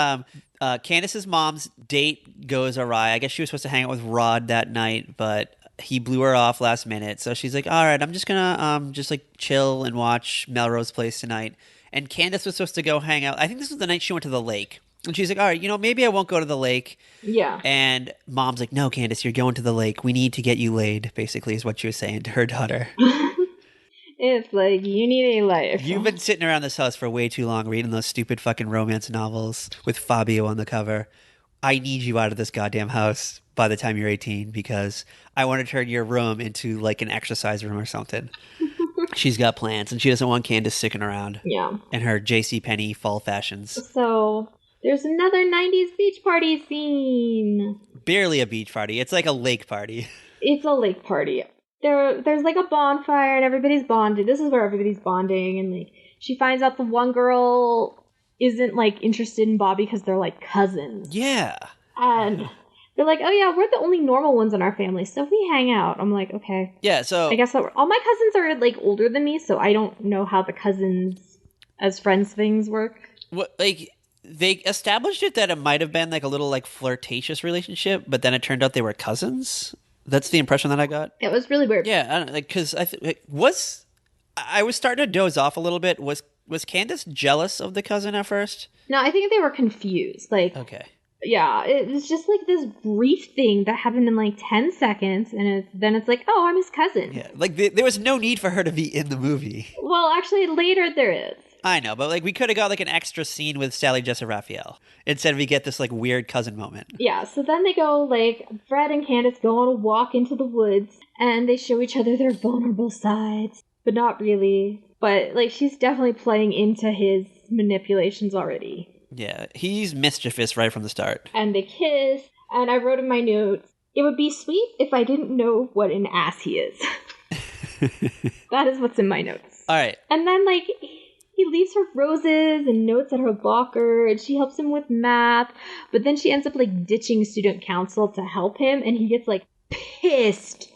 Candace's mom's date goes awry. I guess she was supposed to hang out with Rod that night, but he blew her off last minute. So she's like, all right, I'm just gonna just like chill and watch Melrose Place tonight. And Candace was supposed to go hang out. I think this was the night she went to the lake. And she's like, all right, maybe I won't go to the lake. Yeah. And mom's like, no, Candace, you're going to the lake. We need to get you laid, basically, is what she was saying to her daughter. It's like, you need a life. You've been sitting around this house for way too long reading those stupid fucking romance novels with Fabio on the cover. I need you out of this goddamn house by the time you're 18 because I want to turn your room into like an exercise room or something. She's got plans and she doesn't want Candace sticking around. Yeah. In her JCPenney fall fashions. So, there's another 90s beach party scene. Barely a beach party. It's like a lake party. It's a lake party. There's like a bonfire and everybody's bonded. This is where everybody's bonding, and like she finds out the one girl isn't like interested in Bobby because they're like cousins. Yeah. And they're like, oh yeah, we're the only normal ones in our family, so we hang out. I'm like, okay. Yeah, so I guess all my cousins are like older than me, so I don't know how the cousins as friends things work. what like they established it that it might have been like a little like flirtatious relationship, but then it turned out they were cousins. That's the impression that I got. It was really weird. Yeah, I don't, like because I was starting to doze off a little bit. Was Candace jealous of the cousin at first? No, I think they were confused. Like, Okay. yeah, it was just like this brief thing that happened in like 10 seconds, and then it's like, oh, I'm his cousin. Yeah, like there was no need for her to be in the movie. Well, actually, later there is. I know, but like we could have got like an extra scene with Sally Jessy Raphael. Instead, we get this like weird cousin moment. Yeah, so then they go, like, Fred and Candace go on a walk into the woods, and they show each other their vulnerable sides. But not really. But, like, she's definitely playing into his manipulations already. Yeah, he's mischievous right from the start. And they kiss, and I wrote in my notes, it would be sweet if I didn't know what an ass he is. That is what's in my notes. All right. And then, like, he leaves her roses and notes at her locker, and she helps him with math, but then she ends up, like, ditching student council to help him, and he gets, like, pissed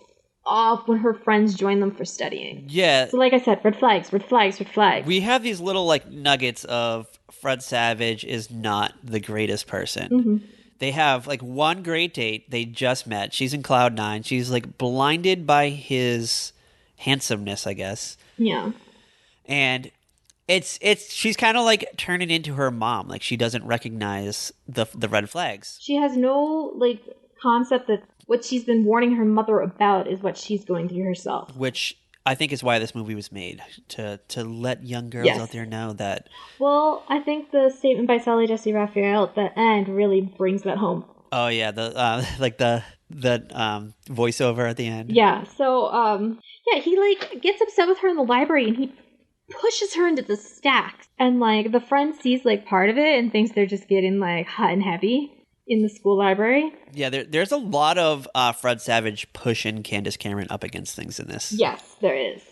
off when her friends join them for studying. Yeah. So, like I said, red flags, red flags, red flags. We have these little, like, nuggets of Fred Savage is not the greatest person. Mm-hmm. They have, like, one great date. They just met. She's in Cloud 9. She's, like, blinded by his handsomeness, I guess. Yeah. And she's kind of like turning into her mom. Like she doesn't recognize the red flags. She has no, like, concept that what she's been warning her mother about is what she's going through herself. Which I think is why this movie was made, to let young girls Yes. out there know that. Well, I think the statement by Sally Jessy Raphael at the end really brings that home. Oh yeah, the like the voiceover at the end. Yeah, so, yeah, he, like, gets upset with her in the library, and he pushes her into the stacks. And, like, the friend sees, like, part of it and thinks they're just getting, like, hot and heavy in the school library. Yeah, there's a lot of Fred Savage pushing Candace Cameron up against things in this. Yes, there is.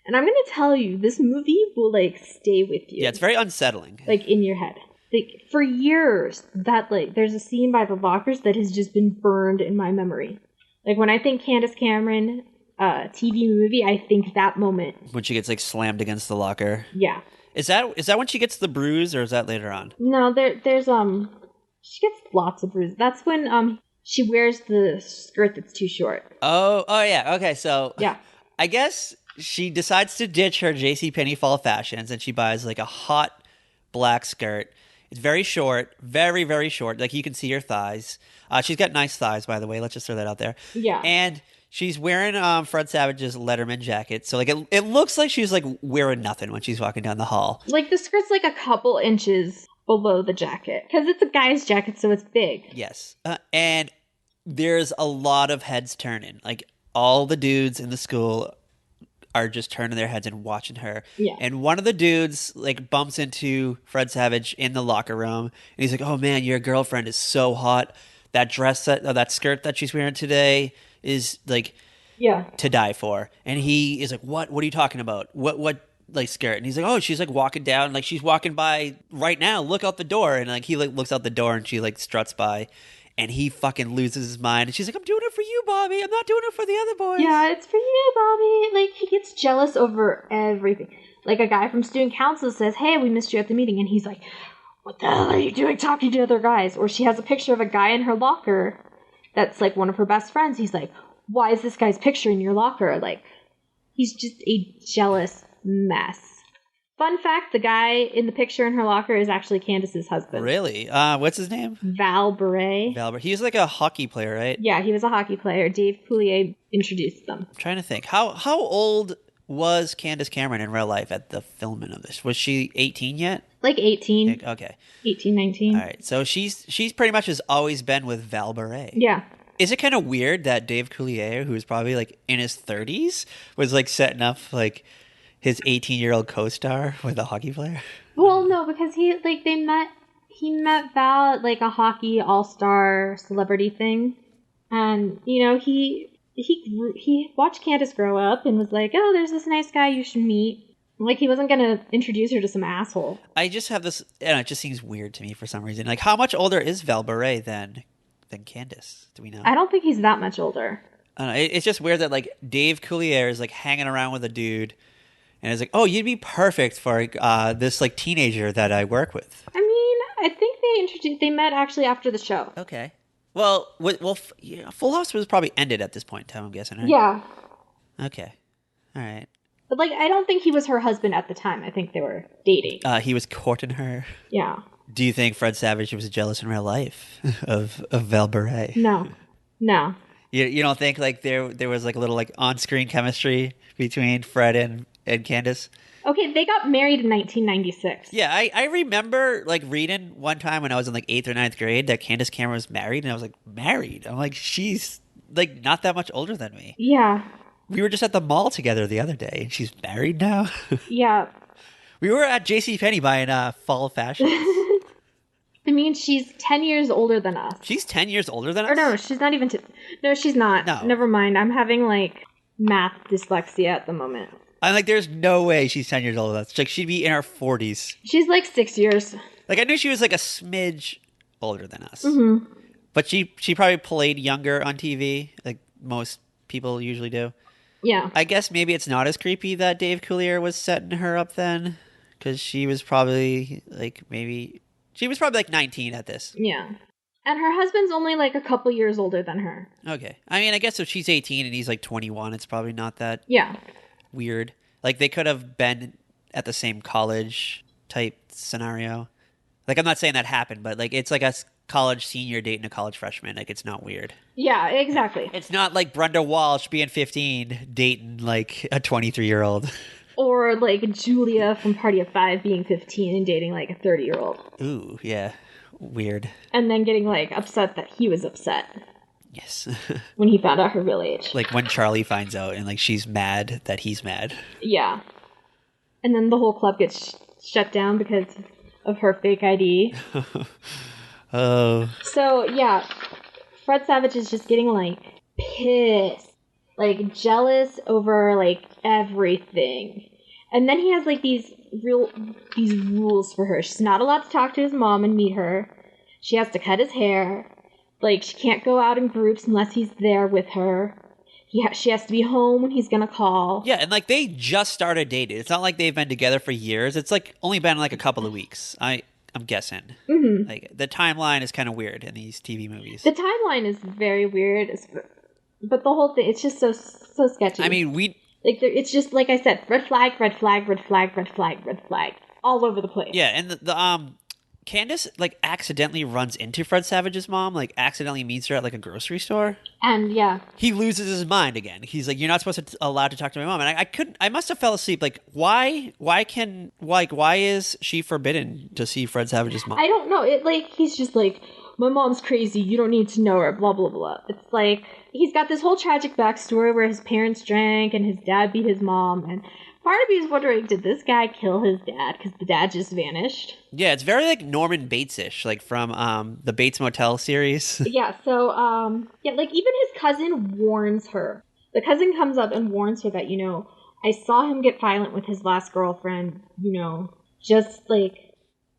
And I'm gonna tell you, this movie will, like, stay with you. Yeah, it's very unsettling. Like, in your head. Like, for years, that, like, there's a scene by the lockers that has just been burned in my memory. Like, when I think Candace Cameron TV movie, I think that moment. When she gets like slammed against the locker. Yeah. Is that when she gets the bruise, or is that later on? No, there's she gets lots of bruises. That's when she wears the skirt that's too short. Oh yeah. Okay, so yeah. I guess she decides to ditch her JCPenney fall fashions and she buys like a hot black skirt. It's very short, very, very short. Like you can see her thighs. She's got nice thighs, by the way. Let's just throw that out there. Yeah. And she's wearing Fred Savage's Letterman jacket. So like it looks like she's like wearing nothing when she's walking down the hall. Like the skirt's like a couple inches below the jacket. Because it's a guy's jacket, so it's big. Yes. And there's a lot of heads turning. Like all the dudes in the school are just turning their heads and watching her. Yeah. And one of the dudes like bumps into Fred Savage in the locker room and he's like, "Oh man, your girlfriend is so hot. That dress that skirt that she's wearing today is like to die for." And he is like, What are you talking about? What like skirt?" And he's like, "Oh, she's like walking down, like she's walking by right now. Look out the door." And like he like looks out the door and she like struts by. And he fucking loses his mind. And she's like, "I'm doing it for you, Bobby. I'm not doing it for the other boys." Yeah, it's for you, Bobby. Like, he gets jealous over everything. Like, a guy from student council says, "Hey, we missed you at the meeting." And he's like, "What the hell are you doing talking to other guys?" Or she has a picture of a guy in her locker that's, like, one of her best friends. He's like, "Why is this guy's picture in your locker?" Like, he's just a jealous mess. Fun fact, the guy in the picture in her locker is actually Candace's husband. Really? What's his name? Val Beret. He's like a hockey player, right? Yeah, he was a hockey player. Dave Coulier introduced them. I'm trying to think. How old was Candace Cameron in real life at the filming of this? Was she 18 yet? Like 18. Okay. 18, 19. All right. So she's pretty much has always been with Val Beret. Yeah. Is it kind of weird that Dave Coulier, who's probably like in his 30s, was like setting up like his 18-year-old co-star with a hockey player? Well, no, because he met Val at like a hockey all-star celebrity thing. And, you know, he watched Candace grow up and was like, "Oh, there's this nice guy you should meet." Like, he wasn't going to introduce her to some asshole. I just have this, and it just seems weird to me for some reason. Like, how much older is Val Beret than Candace? Do we know? I don't think he's that much older. I don't know. It's just weird that like Dave Coulier is like hanging around with a dude and it's like, "Oh, you'd be perfect for this like teenager that I work with." I mean, I think they met actually after the show. Okay. Well, Full House was probably ended at this point in time, I'm guessing, right? Yeah. Okay. All right. But like, I don't think he was her husband at the time. I think they were dating. He was courting her. Yeah. Do you think Fred Savage was jealous in real life of Val Beret? No. You don't think like there was like a little like on-screen chemistry between Fred and Candace? Okay, they got married in 1996. Yeah, I remember like reading one time when I was in like 8th or 9th grade that Candace Cameron was married, and I was like, married? I'm like, she's like not that much older than me. Yeah. We were just at the mall together the other day, and she's married now? Yeah. We were at JCPenney buying fall fashions. I mean, she's 10 years older than us. She's 10 years older than us? Or no, she's not even... No, she's not. No. Never mind. I'm having, like, math dyslexia at the moment. I'm like, there's no way she's 10 years older than us. Like, she'd be in her 40s. She's, like, 6 years. Like, I knew she was, like, a smidge older than us. Mm-hmm. But she probably played younger on TV, like most people usually do. Yeah. I guess maybe it's not as creepy that Dave Coulier was setting her up then, because she was probably like 19 at this. Yeah. And her husband's only like a couple years older than her. Okay. I mean, I guess if she's 18 and he's like 21, it's probably not that Yeah. weird. Like they could have been at the same college type scenario. Like I'm not saying that happened, but like it's like a college senior dating a college freshman. Like it's not weird. Yeah, exactly. It's not like Brenda Walsh being 15 dating like a 23-year-old. Or like Julia from Party of Five being 15 and dating like a 30-year-old. Ooh, yeah. Weird. And then getting like upset that he was upset. Yes. When he found out her real age. Like when Charlie finds out and like she's mad that he's mad. Yeah. And then the whole club gets shut down because of her fake ID. Oh. So, yeah. Fred Savage is just getting like pissed. Like jealous over like everything. And then he has like these rules for her. She's not allowed to talk to his mom and meet her. She has to cut his hair. Like she can't go out in groups unless he's there with her. She has to be home when he's gonna call. Yeah, and like they just started dating. It's not like they've been together for years. It's like only been like a couple of weeks. I'm guessing. Mm-hmm. Like the timeline is kind of weird in these TV movies. The timeline is very weird, but the whole thing, it's just so sketchy. I mean, Like, it's just, like I said, red flag, red flag, red flag, red flag, red flag, all over the place. Yeah, and the Candace like accidentally runs into Fred Savage's mom, like accidentally meets her at like a grocery store. And yeah, He loses his mind again. He's like, "You're not supposed to allowed to talk to my mom." And I couldn't. I must have fell asleep. Like, why? Why is she forbidden to see Fred Savage's mom? I don't know. It like he's just like, my mom's crazy. You don't need to know her. Blah blah blah. It's like he's got this whole tragic backstory where his parents drank and his dad beat his mom. And part of me is wondering, did this guy kill his dad because the dad just vanished? Yeah, it's very like Norman Bates-ish, like from the Bates Motel series. Yeah. So yeah, like even his cousin warns her. The cousin comes up and warns her that, I saw him get violent with his last girlfriend. Just like,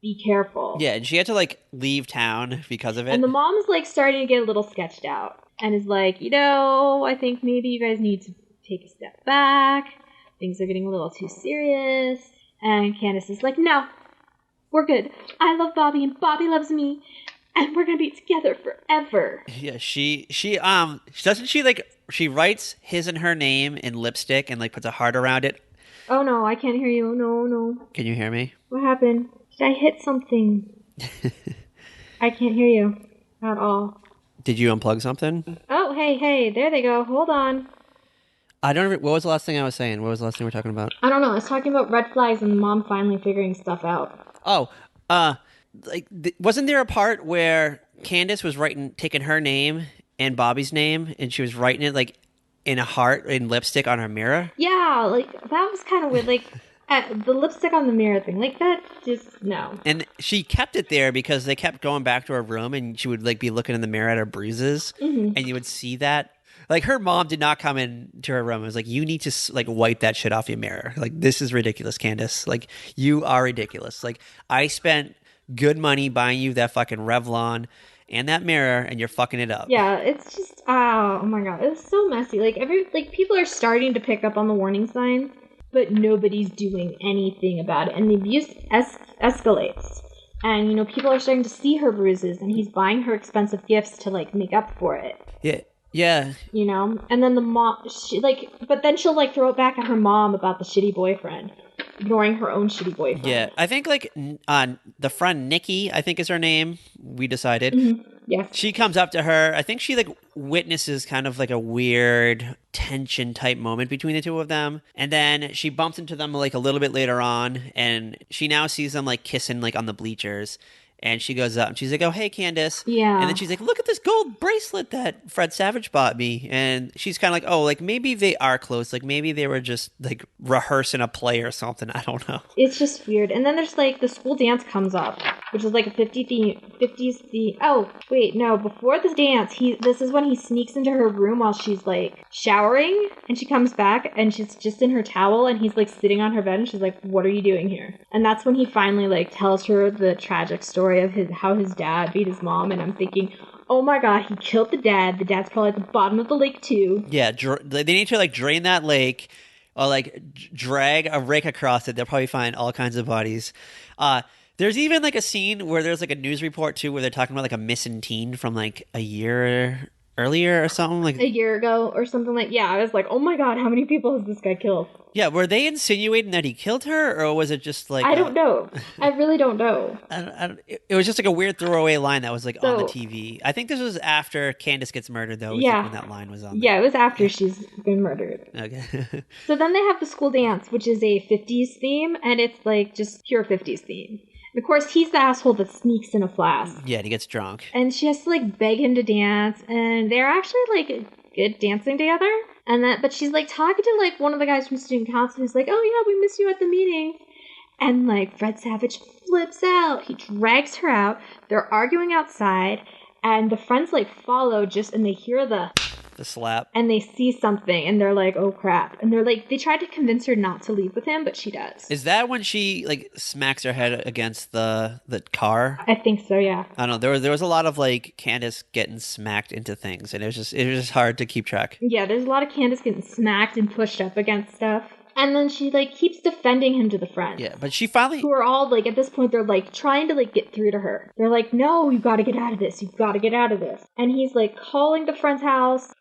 be careful. Yeah, and she had to like leave town because of it. And the mom's like starting to get a little sketched out and is like, I think maybe you guys need to take a step back. Things are getting a little too serious. And Candace is like, no, we're good. I love Bobby and Bobby loves me. And we're going to be together forever. Yeah, she doesn't she like, she writes his and her name in lipstick and like puts a heart around it. Oh no, I can't hear you. No. Can you hear me? What happened? Did I hit something? I can't hear you at all. Did you unplug something? Oh, hey, there they go. Hold on. I don't what was the last thing I was saying? What was the last thing we were talking about? I don't know. I was talking about red flags and the mom finally figuring stuff out. Oh, wasn't there a part where Candace was taking her name and Bobby's name, and she was writing it like in a heart in lipstick on her mirror? Yeah, like that was kind of weird. Like the lipstick on the mirror thing, like that, just no. And she kept it there because they kept going back to her room, and she would like be looking in the mirror at her bruises, and you would see that. Like, her mom did not come into her room. It was like, you need to, like, wipe that shit off your mirror. Like, this is ridiculous, Candace. Like, you are ridiculous. Like, I spent good money buying you that fucking Revlon and that mirror, and you're fucking it up. Yeah, it's just, oh my god, it's so messy. Like, people are starting to pick up on the warning signs, but nobody's doing anything about it. And the abuse escalates. And, people are starting to see her bruises, and he's buying her expensive gifts to, like, make up for it. Yeah. Yeah. And then the mom, but then she'll, like, throw it back at her mom about the shitty boyfriend, ignoring her own shitty boyfriend. Yeah. I think, like, the friend Nikki, I think is her name, we decided. Mm-hmm. Yes. She comes up to her. I think she, like, witnesses kind of, like, a weird tension type moment between the two of them. And then she bumps into them, like, a little bit later on, and she now sees them, like, kissing, like, on the bleachers. And she goes up and she's like, oh, hey, Candace. Yeah. And then she's like, look at this gold bracelet that Fred Savage bought me. And she's kind of like, oh, like maybe they are close. Like maybe they were just like rehearsing a play or something. I don't know. It's just weird. And then there's like the school dance comes up, which is like a 50s theme. Oh, wait, no. Before the dance, this is when he sneaks into her room while she's like showering. And she comes back and she's just in her towel and he's like sitting on her bed and she's like, what are you doing here? And that's when he finally like tells her the tragic story of how his dad beat his mom, and I'm thinking, oh my god, he killed the dad. The dad's probably at the bottom of the lake too. Yeah, they need to like drain that lake or like drag a rake across it. They'll probably find all kinds of bodies. There's even like a scene where there's like a news report too where they're talking about like a missing teen from like a year earlier or something, like a year ago or something. Like, yeah, I was like, oh my god, how many people has this guy killed? Yeah, were they insinuating that he killed her, or was it just like I don't know. I really don't know. It was just like a weird throwaway line that was like on the TV. I think this was after Candace gets murdered, though. Yeah, when that line was on. Yeah, it was after she's been murdered. Okay. So then they have the school dance, which is a 50s theme, and it's like just pure 50s theme. And of course, he's the asshole that sneaks in a flask. Yeah, and he gets drunk. And she has to like beg him to dance, and they're actually like good dancing together. But she's like talking to like one of the guys from student council who's like, oh yeah, we missed you at the meeting. And like Fred Savage flips out. He drags her out. They're arguing outside, and the friends like follow and they hear the slap. And they see something, and they're like, oh crap. And they're like, they tried to convince her not to leave with him, but she does. Is that when she like smacks her head against the car? I think so, yeah. I don't know. There was a lot of like Candace getting smacked into things, and it was just hard to keep track. Yeah, there's a lot of Candace getting smacked and pushed up against stuff. And then she, like, keeps defending him to the friends. Yeah, but she finally... Who are all, like, at this point, they're, like, trying to, like, get through to her. They're like, no, you gotta get out of this. You've gotta get out of this. And he's, like, calling the friend's house.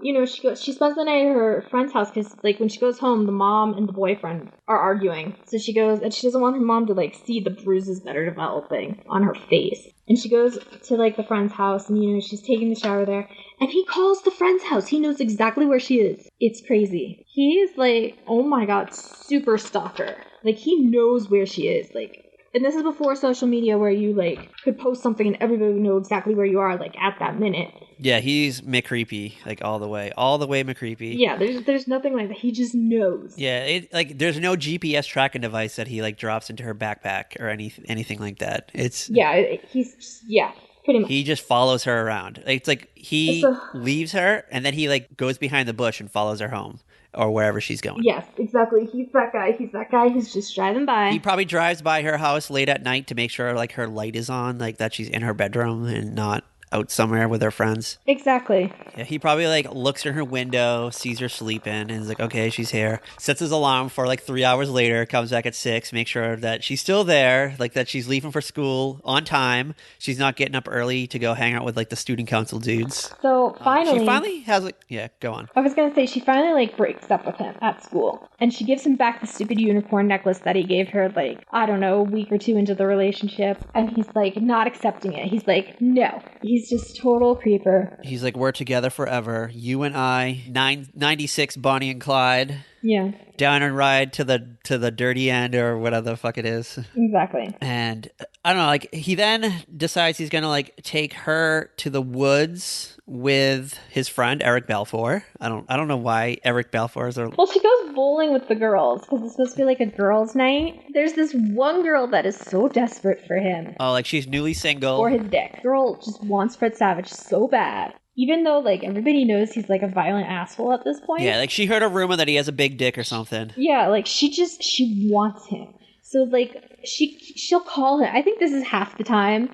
You know, she spends the night at her friend's house because, like, when she goes home, the mom and the boyfriend are arguing. So she goes, and she doesn't want her mom to, like, see the bruises that are developing on her face. And she goes to, like, the friend's house, and, you know, she's taking the shower there. And he calls the friend's house. He knows exactly where she is. It's crazy. He is, like, oh my god, super stalker. Like, he knows where she is. Like, and this is before social media where you, like, could post something and everybody would know exactly where you are, like, at that minute. Yeah, he's McCreepy, like, all the way McCreepy. Yeah, there's nothing like that. He just knows. Yeah, there's no GPS tracking device that he, like, drops into her backpack or anything like that. It's... Yeah, pretty much. He just follows her around. It's like he leaves her, and then he, like, goes behind the bush and follows her home. Or wherever she's going. Yes, exactly. He's that guy who's just driving by. He probably drives by her house late at night to make sure, like, her light is on, like, that she's in her bedroom and not out somewhere with her friends. Exactly. Yeah, he probably, like, looks in her window, sees her sleeping, and is like, okay, she's here. Sets his alarm for, like, 3 hours later, comes back at 6, make sure that she's still there, like, that she's leaving for school on time. She's not getting up early to go hang out with, like, the student council dudes. So, finally... she finally has, like... Yeah, go on. I was gonna say, she finally, like, breaks up with him at school. And she gives him back the stupid unicorn necklace that he gave her, like, I don't know, a week or two into the relationship. And he's, like, not accepting it. He's like, no. He's just total creeper. He's like, we're together forever. You and I, 96 Bonnie and Clyde. Yeah. Down and ride to the dirty end or whatever the fuck it is. Exactly. And I don't know, like, he then decides he's gonna, like, take her to the woods with his friend Eric Balfour. I don't know why Eric Balfour is. Well, she goes bowling with the girls because it's supposed to be like a girls' night. There's this one girl that is so desperate for him. Oh, like she's newly single. For his dick. Girl just wants Fred Savage so bad. Even though, like, everybody knows he's, like, a violent asshole at this point. Yeah, like, she heard a rumor that he has a big dick or something. Yeah, like, she wants him. So, like, she'll call him. I think this is half the time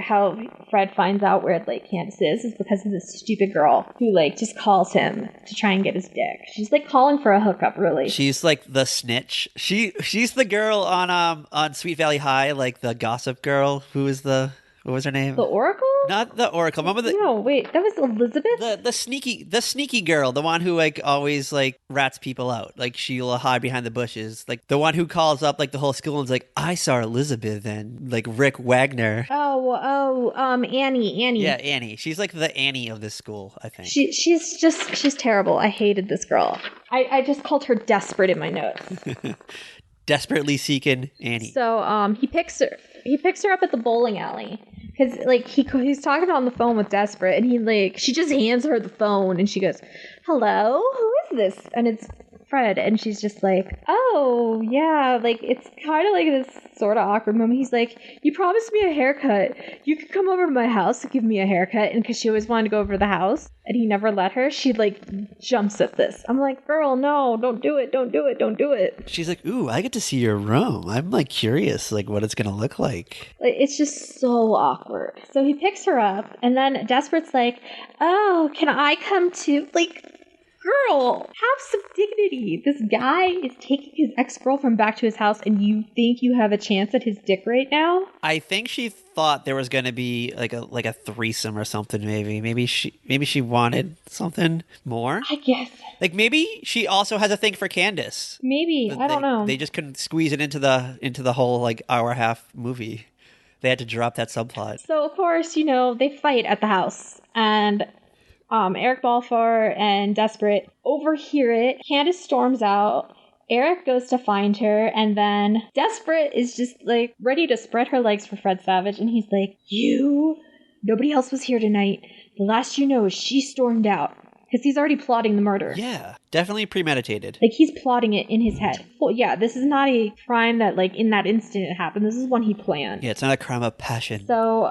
how Fred finds out where, like, Candace is because of this stupid girl who, like, just calls him to try and get his dick. She's, like, calling for a hookup, really. She's, like, the snitch. She's the girl on Sweet Valley High, like, the gossip girl. What was her name? The Oracle? Not the Oracle. Remember the... No, wait. That was Elizabeth? The sneaky girl. The one who, like, always, like, rats people out. Like, she'll hide behind the bushes. Like, the one who calls up, like, the whole school and's like, I saw Elizabeth and, like, Rick Wagner. Annie. Yeah, Annie. She's, like, the Annie of this school, I think. She's terrible. I hated this girl. I just called her desperate in my notes. Desperately seeking Annie. So, he picks her up at the bowling alley. Because, like, he's talking on the phone with Desperate, and she just hands her the phone, and she goes, hello, who is this? And it's Fred, and she's just like, oh, yeah, like, it's kind of like this sort of awkward moment. He's like, you promised me a haircut. You could come over to my house and give me a haircut, and because she always wanted to go over to the house, and he never let her, she, like, jumps at this. I'm like, girl, no, don't do it. She's like, ooh, I get to see your room. I'm, like, curious, like, what it's gonna look like. Like, it's just so awkward. So he picks her up, and then Desperate's like, oh, can I come too? Like, girl, have some dignity. This guy is taking his ex-girlfriend back to his house, and you think you have a chance at his dick right now? I think she thought there was going to be like a threesome or something. Maybe she wanted something more. I guess. Like, maybe she also has a thing for Candace. Maybe. I don't know. They just couldn't squeeze it into the whole, like, hour and a half movie. They had to drop that subplot. So of course, they fight at the house, and Eric Balfour and Desperate overhear it. Candace storms out. Eric goes to find her, and then Desperate is just, like, ready to spread her legs for Fred Savage, and he's like, nobody else was here tonight. The last you know is she stormed out. Because he's already plotting the murder. Yeah, definitely premeditated. Like, he's plotting it in his head. Well, yeah, this is not a crime that, like, in that instant it happened. This is one he planned. Yeah, it's not a crime of passion. So,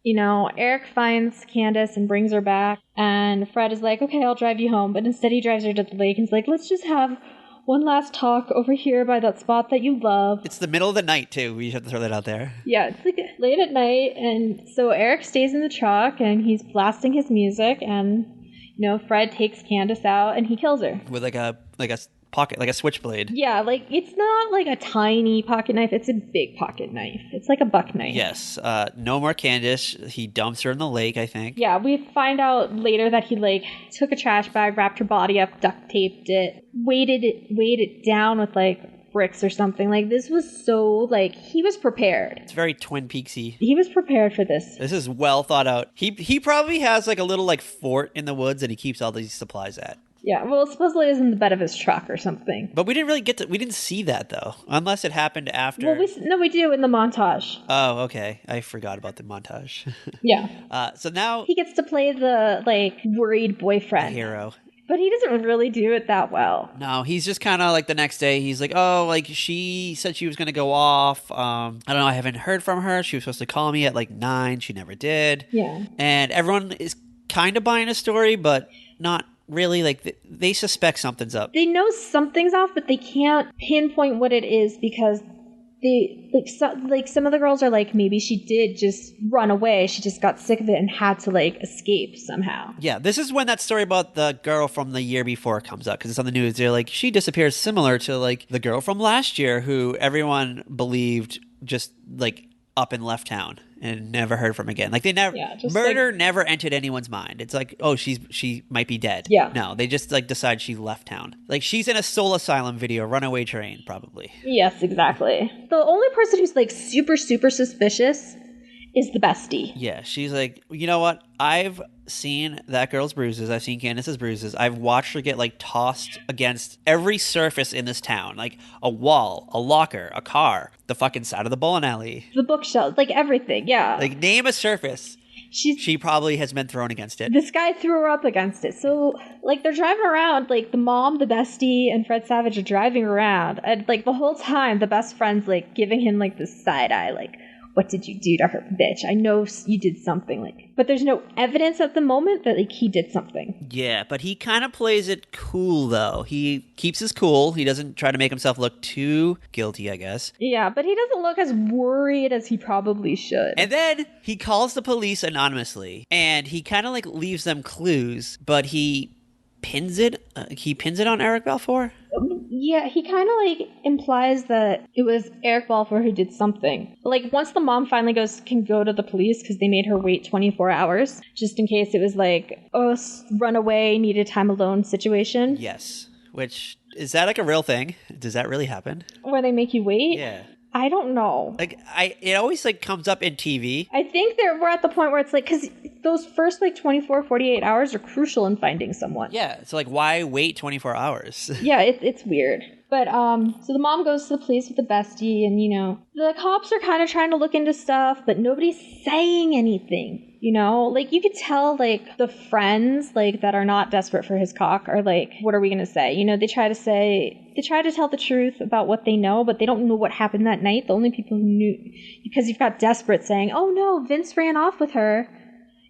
Eric finds Candace and brings her back. And Fred is like, okay, I'll drive you home. But instead he drives her to the lake and is like, let's just have one last talk over here by that spot that you love. It's the middle of the night, too. We have to throw that out there. Yeah, it's, like, late at night. And so Eric stays in the truck and he's blasting his music, and Fred takes Candace out and he kills her. With like a pocket, like a switchblade. Yeah, like, it's not like a tiny pocket knife. It's a big pocket knife. It's like a buck knife. Yes. No more Candace. He dumps her in the lake, I think. Yeah, we find out later that he, like, took a trash bag, wrapped her body up, duct taped it, weighed it down with, like, bricks or something. Like, this was so, like, he was prepared. It's very Twin Peaksy. He was prepared for this. This is well thought out. He probably has like a little like fort in the woods that he keeps all these supplies at. Yeah, well, supposedly it was in the bed of his truck or something. But we didn't really we didn't see that though, unless it happened after. Well, we do in the montage. Oh, okay. I forgot about the montage. Yeah. So now he gets to play the, like, worried boyfriend. hero. But he doesn't really do it that well. No, he's just kind of like the next day. He's like, oh, like she said she was going to go off. I don't know. I haven't heard from her. She was supposed to call me at like 9. She never did. Yeah. And everyone is kind of buying a story, but not really. Like they suspect something's up. They know something's off, but they can't pinpoint what it is because they some of the girls are like, maybe she did just run away. She just got sick of it and had to like escape somehow. Yeah, this is when that story about the girl from the year before comes up because it's on the news. They're like, she disappears similar to like the girl from last year who everyone believed just like up and left town and never heard from again. Like they never murder never entered anyone's mind. It's like, oh, she might be dead. Yeah. No, they just like decide she left town. Like she's in a Soul Asylum video, Runaway Train, probably. Yes, exactly. The only person who's like super, super suspicious is the bestie. Yeah, she's like, you know what? I've seen that girl's bruises. I've seen Candace's bruises. I've watched her get like tossed against every surface in this town, like a wall, a locker, a car, the fucking side of the bowling alley, the bookshelf, like everything. Yeah, like name a surface. She probably has been thrown against it. This guy threw her up against it. So, like, they're driving around, like, the mom, the bestie, and Fred Savage are driving around. And, like, the whole time, the best friend's, like, giving him, like, this side eye, like, what did you do to her, bitch? I know you did something, like, but there's no evidence at the moment that, like, he did something. Yeah, but he kind of plays it cool, though. He keeps his cool. He doesn't try to make himself look too guilty, I guess. Yeah, but he doesn't look as worried as he probably should. And then he calls the police anonymously, and he kind of, like, leaves them clues, but he pins it on Eric Balfour. Yeah, he kind of like implies that it was Eric Balfour who did something. Like once the mom finally can go to the police because they made her wait 24 hours just in case it was like, oh, run away, needed time alone situation. Yes, which is that like a real thing? Does that really happen? Where they make you wait? Yeah. I don't know. Like it always like comes up in TV. I think we're at the point where it's like, because those first like 24, 48 hours are crucial in finding someone. Yeah. So like, why wait 24 hours? Yeah, it's weird. But, so the mom goes to the police with the bestie and, you know, the cops are kind of trying to look into stuff, but nobody's saying anything, you know? Like, you could tell, like, the friends, like, that are not desperate for his cock are like, what are we going to say? You know, they try to tell the truth about what they know, but they don't know what happened that night. The only people who knew, because you've got desperate saying, oh no, Vince ran off with her.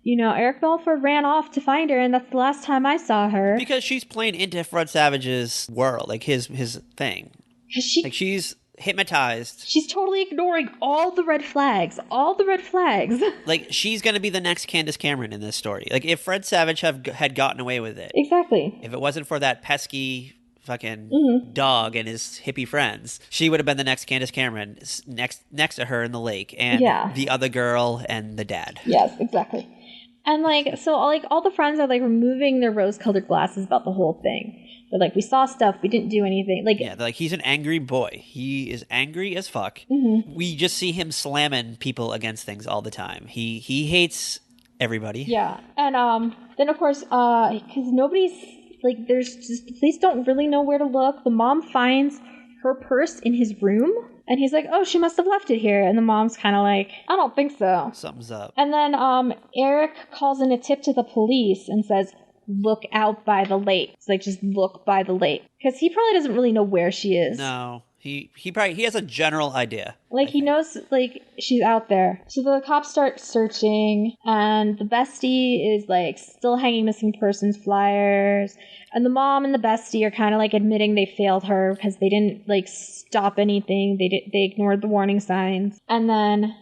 You know, Eric Balfour ran off to find her, and that's the last time I saw her. Because she's playing into Fred Savage's world, like his thing. She's hypnotized. She's totally ignoring all the red flags. All the red flags. Like, she's going to be the next Candace Cameron in this story. Like, if Fred Savage had gotten away with it. Exactly. If it wasn't for that pesky fucking dog and his hippie friends, she would have been the next Candace Cameron next to her in the lake. And the other girl and the dad. Yes, exactly. And, like, so, like, all the friends are, like, removing their rose-colored glasses about the whole thing. They're like, we saw stuff, we didn't do anything. Like, yeah, like, he's an angry boy. He is angry as fuck. Mm-hmm. We just see him slamming people against things all the time. He hates everybody. Yeah. And, then, of course, because nobody's, like, there's just, the police don't really know where to look. The mom finds her purse in his room. And he's like, oh, she must have left it here. And the mom's kind of like, I don't think so. Something's up. And then Eric calls in a tip to the police and says, look out by the lake. It's like, just look by the lake. Because he probably doesn't really know where she is. No. He has a general idea. Like, he knows, like, she's out there. So the cops start searching, and the bestie is, like, still hanging missing persons flyers. And the mom and the bestie are kind of, like, admitting they failed her because they didn't, like, stop anything. They ignored the warning signs. And then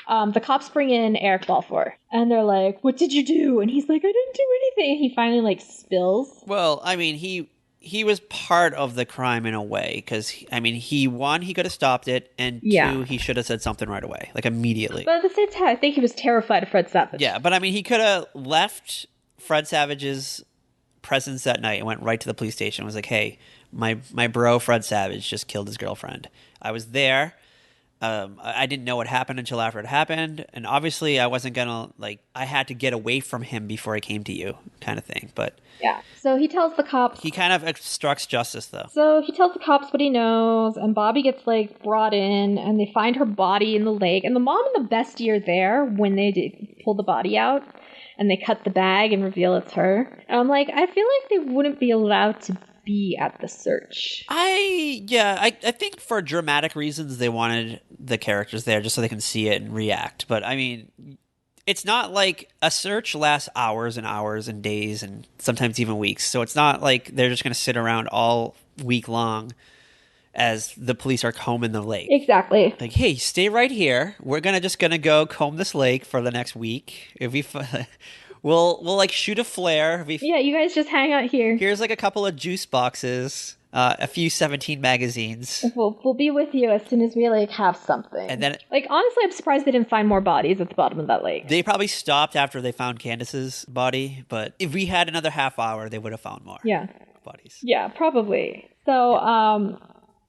the cops bring in Eric Balfour. And they're like, what did you do? And he's like, I didn't do anything. And he finally, like, spills. Well, I mean, he he was part of the crime in a way because, I mean, he could have stopped it, and Yeah. two, he should have said something right away, like immediately. But at the same time, I think he was terrified of Fred Savage. Yeah, but I mean, he could have left Fred Savage's presence that night and went right to the police station and was like, hey, my bro Fred Savage just killed his girlfriend. I was there. I didn't know what happened until after it happened, and obviously I wasn't gonna, like, I had to get away from him before I came to you, kind of thing. But Yeah. So he tells the cops. he kind of obstructs justice, though. So he tells the cops what he knows, and Bobby gets, like, brought in, and they find her body in the lake. And the mom and the bestie are there when they pull the body out, and they cut the bag and reveal it's her. And I'm like, I feel like they wouldn't be allowed to be at the search. I think for dramatic reasons they wanted the characters there just so they can see it and react. But I mean, it's not like a search lasts hours and hours and days and sometimes even weeks. So it's not like they're just going to sit around all week long as the police are combing the lake. Exactly. Like, hey, stay right here. We're just gonna go comb this lake for the next week. If we we'll like shoot a flare. Yeah, you guys just hang out here. Here's like a couple of juice boxes, a few 17 magazines. We'll be with you as soon as we, like, have something. And then, like, honestly, I'm surprised they didn't find more bodies at the bottom of that lake. they probably stopped after they found Candace's body, but if we had another half hour, they would have found more bodies. Yeah, probably. So,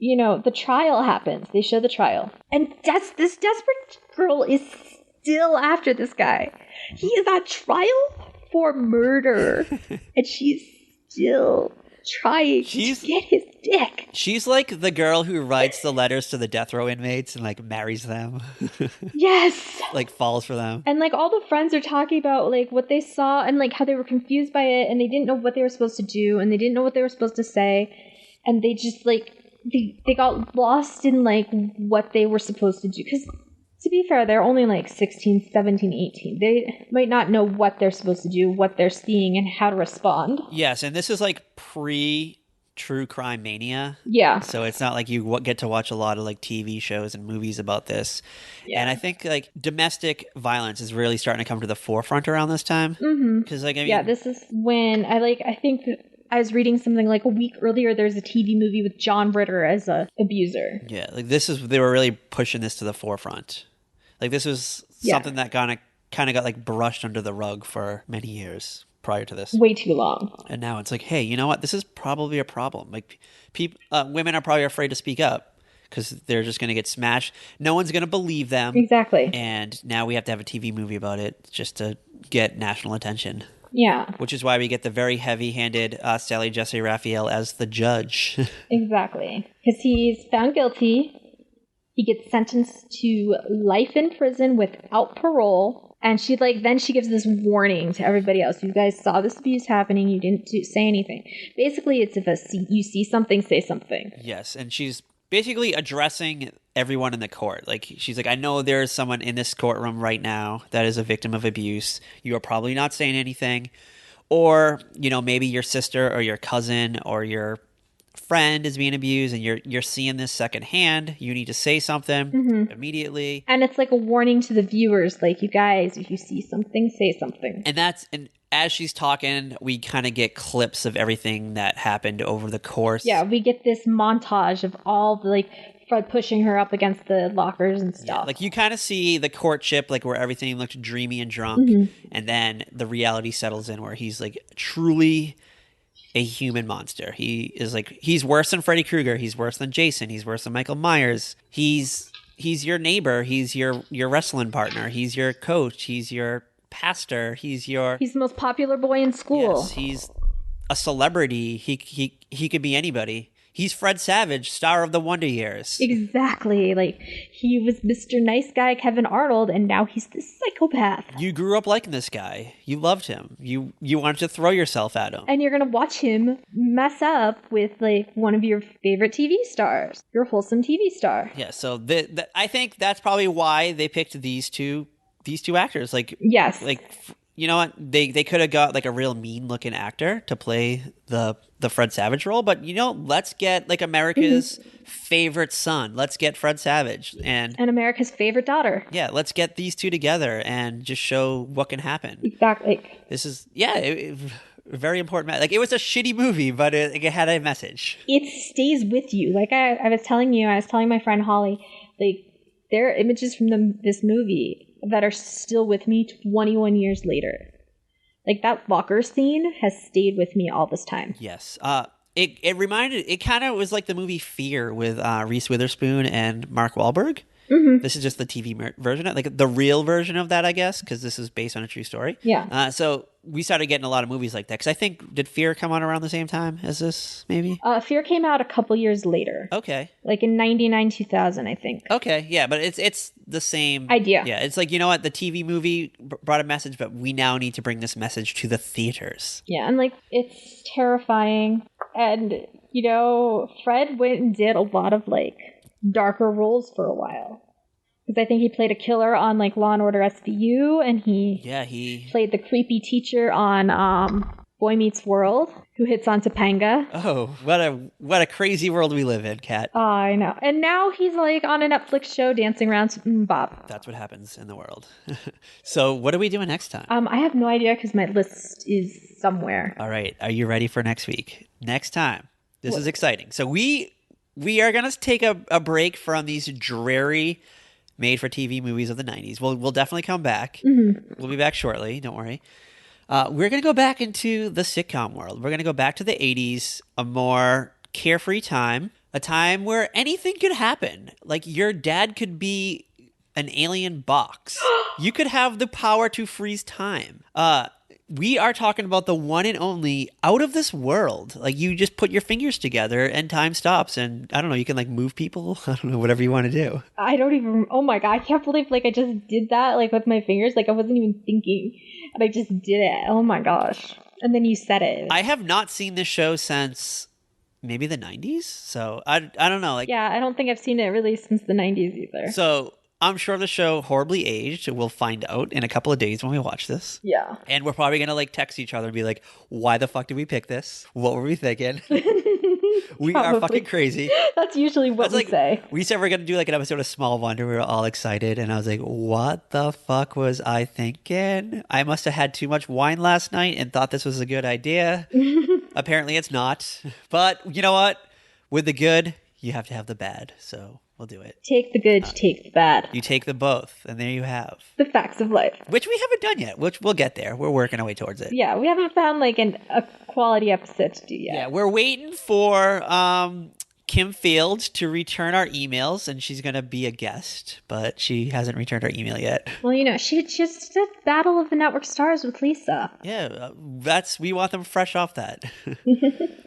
you know, the trial happens. They show the trial. And this desperate girl is still after this guy. He is on trial for murder. And she's still trying to get his dick. She's like the girl who writes the letters to the death row inmates and, like, marries them. Yes. Like, falls for them. And, like, all the friends are talking about, like, what they saw and, like, how they were confused by it, and they didn't know what they were supposed to do, and they didn't know what they were supposed to say, and they just, like, they got lost in, like, what they were supposed to do. Because, to be fair, they're only, like, 16, 17, 18. They might not know what they're supposed to do, what they're seeing, and how to respond. Yes, and this is, like, pre-true crime mania. Yeah. So it's not like you get to watch a lot of, like, TV shows and movies about this. Yeah. And I think, like, domestic violence is really starting to come to the forefront around this time. Mm-hmm. Because, like, I mean... Yeah, this is when I think... I was reading something like a week earlier, there's a TV movie with John Ritter as a abuser. Yeah, like they were really pushing this to the forefront. Like, this was something that kind of got, like, brushed under the rug for many years prior to this. Way too long. And now it's like, hey, you know what? This is probably a problem. Like, women are probably afraid to speak up because they're just going to get smashed. No one's going to believe them. Exactly. And now we have to have a TV movie about it just to get national attention. Yeah. Which is why we get the very heavy-handed Sally Jesse Raphael as the judge. Exactly. Because he's found guilty. He gets sentenced to life in prison without parole. And then she gives this warning to everybody else. You guys saw this abuse happening. You didn't say anything. Basically, it's if you see something, say something. Yes, and she's basically addressing everyone in the court. Like, she's like, I know there's someone in this courtroom right now that is a victim of abuse. You are probably not saying anything. Or, you know, maybe your sister or your cousin or your friend is being abused and you're seeing this secondhand. You need to say something immediately. And it's like a warning to the viewers, like, you guys, if you see something, say something. And as she's talking, we kind of get clips of everything that happened over the course. Yeah, we get this montage of all the, like, Fred pushing her up against the lockers and stuff. Yeah, like, you kind of see the courtship, like, where everything looked dreamy and drunk, and then the reality settles in where he's, like, truly a human monster. He is, like, he's worse than Freddy Krueger. He's worse than Jason. He's worse than Michael Myers. He's your neighbor. He's your wrestling partner. He's your coach. He's your pastor. He's the most popular boy in school. Yes, he's a celebrity. He could be anybody. He's Fred Savage, star of the Wonder Years. Exactly. Like, he was Mr. Nice Guy Kevin Arnold, and now he's this psychopath. You grew up liking this guy. You loved him. You wanted to throw yourself at him. And you're going to watch him mess up with, like, one of your favorite TV stars. Your wholesome TV star. Yeah, so I think that's probably why they picked these two actors. Like, yes. Like, you know what? They could have got, like, a real mean-looking actor to play the Fred Savage role, but, you know, let's get, like, America's favorite son. Let's get Fred Savage and America's favorite daughter. Yeah, let's get these two together and just show what can happen. Exactly. This is very important. Like, it was a shitty movie, but it had a message. It stays with you. Like I was telling my friend Holly, like, there are images from this movie that are still with me 21 years later. Like, that locker scene has stayed with me all this time. Yes. It kind of was like the movie Fear with Reese Witherspoon and Mark Wahlberg. Mm-hmm. This is just the TV version, like the real version of that, I guess, because this is based on a true story. Yeah. So we started getting a lot of movies like that. Because I think, did Fear come out around the same time as this, maybe? Fear came out a couple years later. Okay. Like in 99, 2000, I think. Okay, yeah, but it's the same idea. Yeah, it's like, you know what? The TV movie brought a message, but we now need to bring this message to the theaters. Yeah, and like, it's terrifying. And, you know, Fred went and did a lot of like darker roles for a while. Because I think he played a killer on like Law and Order SVU, and he played the creepy teacher on Boy Meets World, who hits on Topanga. Oh, what a crazy world we live in, Kat. Oh, I know. And now he's like on a Netflix show dancing around Bob. That's what happens in the world. So what are we doing next time? I have no idea because my list is somewhere. All right. Are you ready for next week? Next time. This is exciting. So we are going to take a break from these dreary made-for-TV movies of the 90s. We'll definitely come back. Mm-hmm. We'll be back shortly. Don't worry. We're going to go back into the sitcom world. We're going to go back to the 80s, a more carefree time, a time where anything could happen. Like, your dad could be an alien box. You could have the power to freeze time. We are talking about the one and only out of this world. Like, you just put your fingers together and time stops, and I don't know, you can like move people. I don't know, whatever you want to do. I don't even, oh my God, I can't believe like I just did that like with my fingers. Like, I wasn't even thinking and I just did it. Oh my gosh. And then you said it. I have not seen this show since maybe the 90s. So I don't know. Like, yeah, I don't think I've seen it really since the 90s either. So I'm sure the show horribly aged. We'll find out in a couple of days when we watch this. Yeah. And we're probably going to like text each other and be like, why the fuck did we pick this? What were we thinking? We are fucking crazy. That's usually what we say. We said we're going to do like an episode of Small Wonder. We were all excited. And I was like, what the fuck was I thinking? I must have had too much wine last night and thought this was a good idea. Apparently it's not. But you know what? With the good, you have to have the bad. So we'll do it. Take the good, take the bad. You take the both, and there you have the facts of life, which we haven't done yet. Which we'll get there. We're working our way towards it. Yeah, we haven't found like a quality episode to do yet. Yeah, we're waiting for Kim Field to return our emails, and she's going to be a guest, but she hasn't returned our email yet. Well, you know, she just did Battle of the Network Stars with Lisa. Yeah, we want them fresh off that.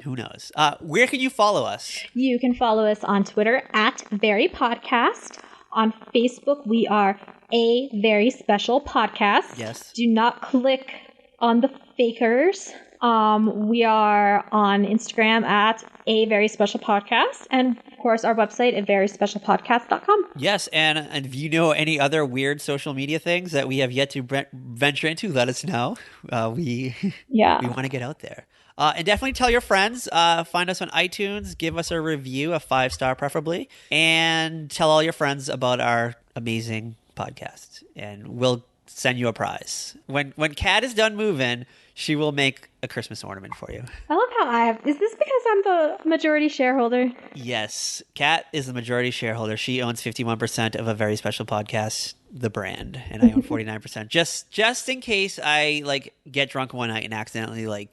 Who knows? Where can you follow us? You can follow us on Twitter at Very Podcast. On Facebook, we are A Very Special Podcast. Yes. Do not click on the fakers. We are on Instagram at A Very Special Podcast, and of course our website at veryspecialpodcast.com. Yes, and if you know any other weird social media things that we have yet to venture into, let us know. We want to get out there. And definitely tell your friends. Find us on iTunes. Give us a review, a 5-star preferably, and tell all your friends about our amazing podcast. And we'll send you a prize. When Kat is done moving, she will make a Christmas ornament for you. I love how I have... Is this because I'm the majority shareholder? Yes. Kat is the majority shareholder. She owns 51% of a very special podcast, the brand, and I own 49%. Just in case I like get drunk one night and accidentally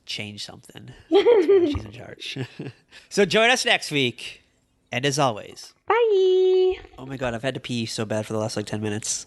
change something. That's why she's in charge. So join us next week. And as always... Bye! Oh my God, I've had to pee so bad for the last 10 minutes.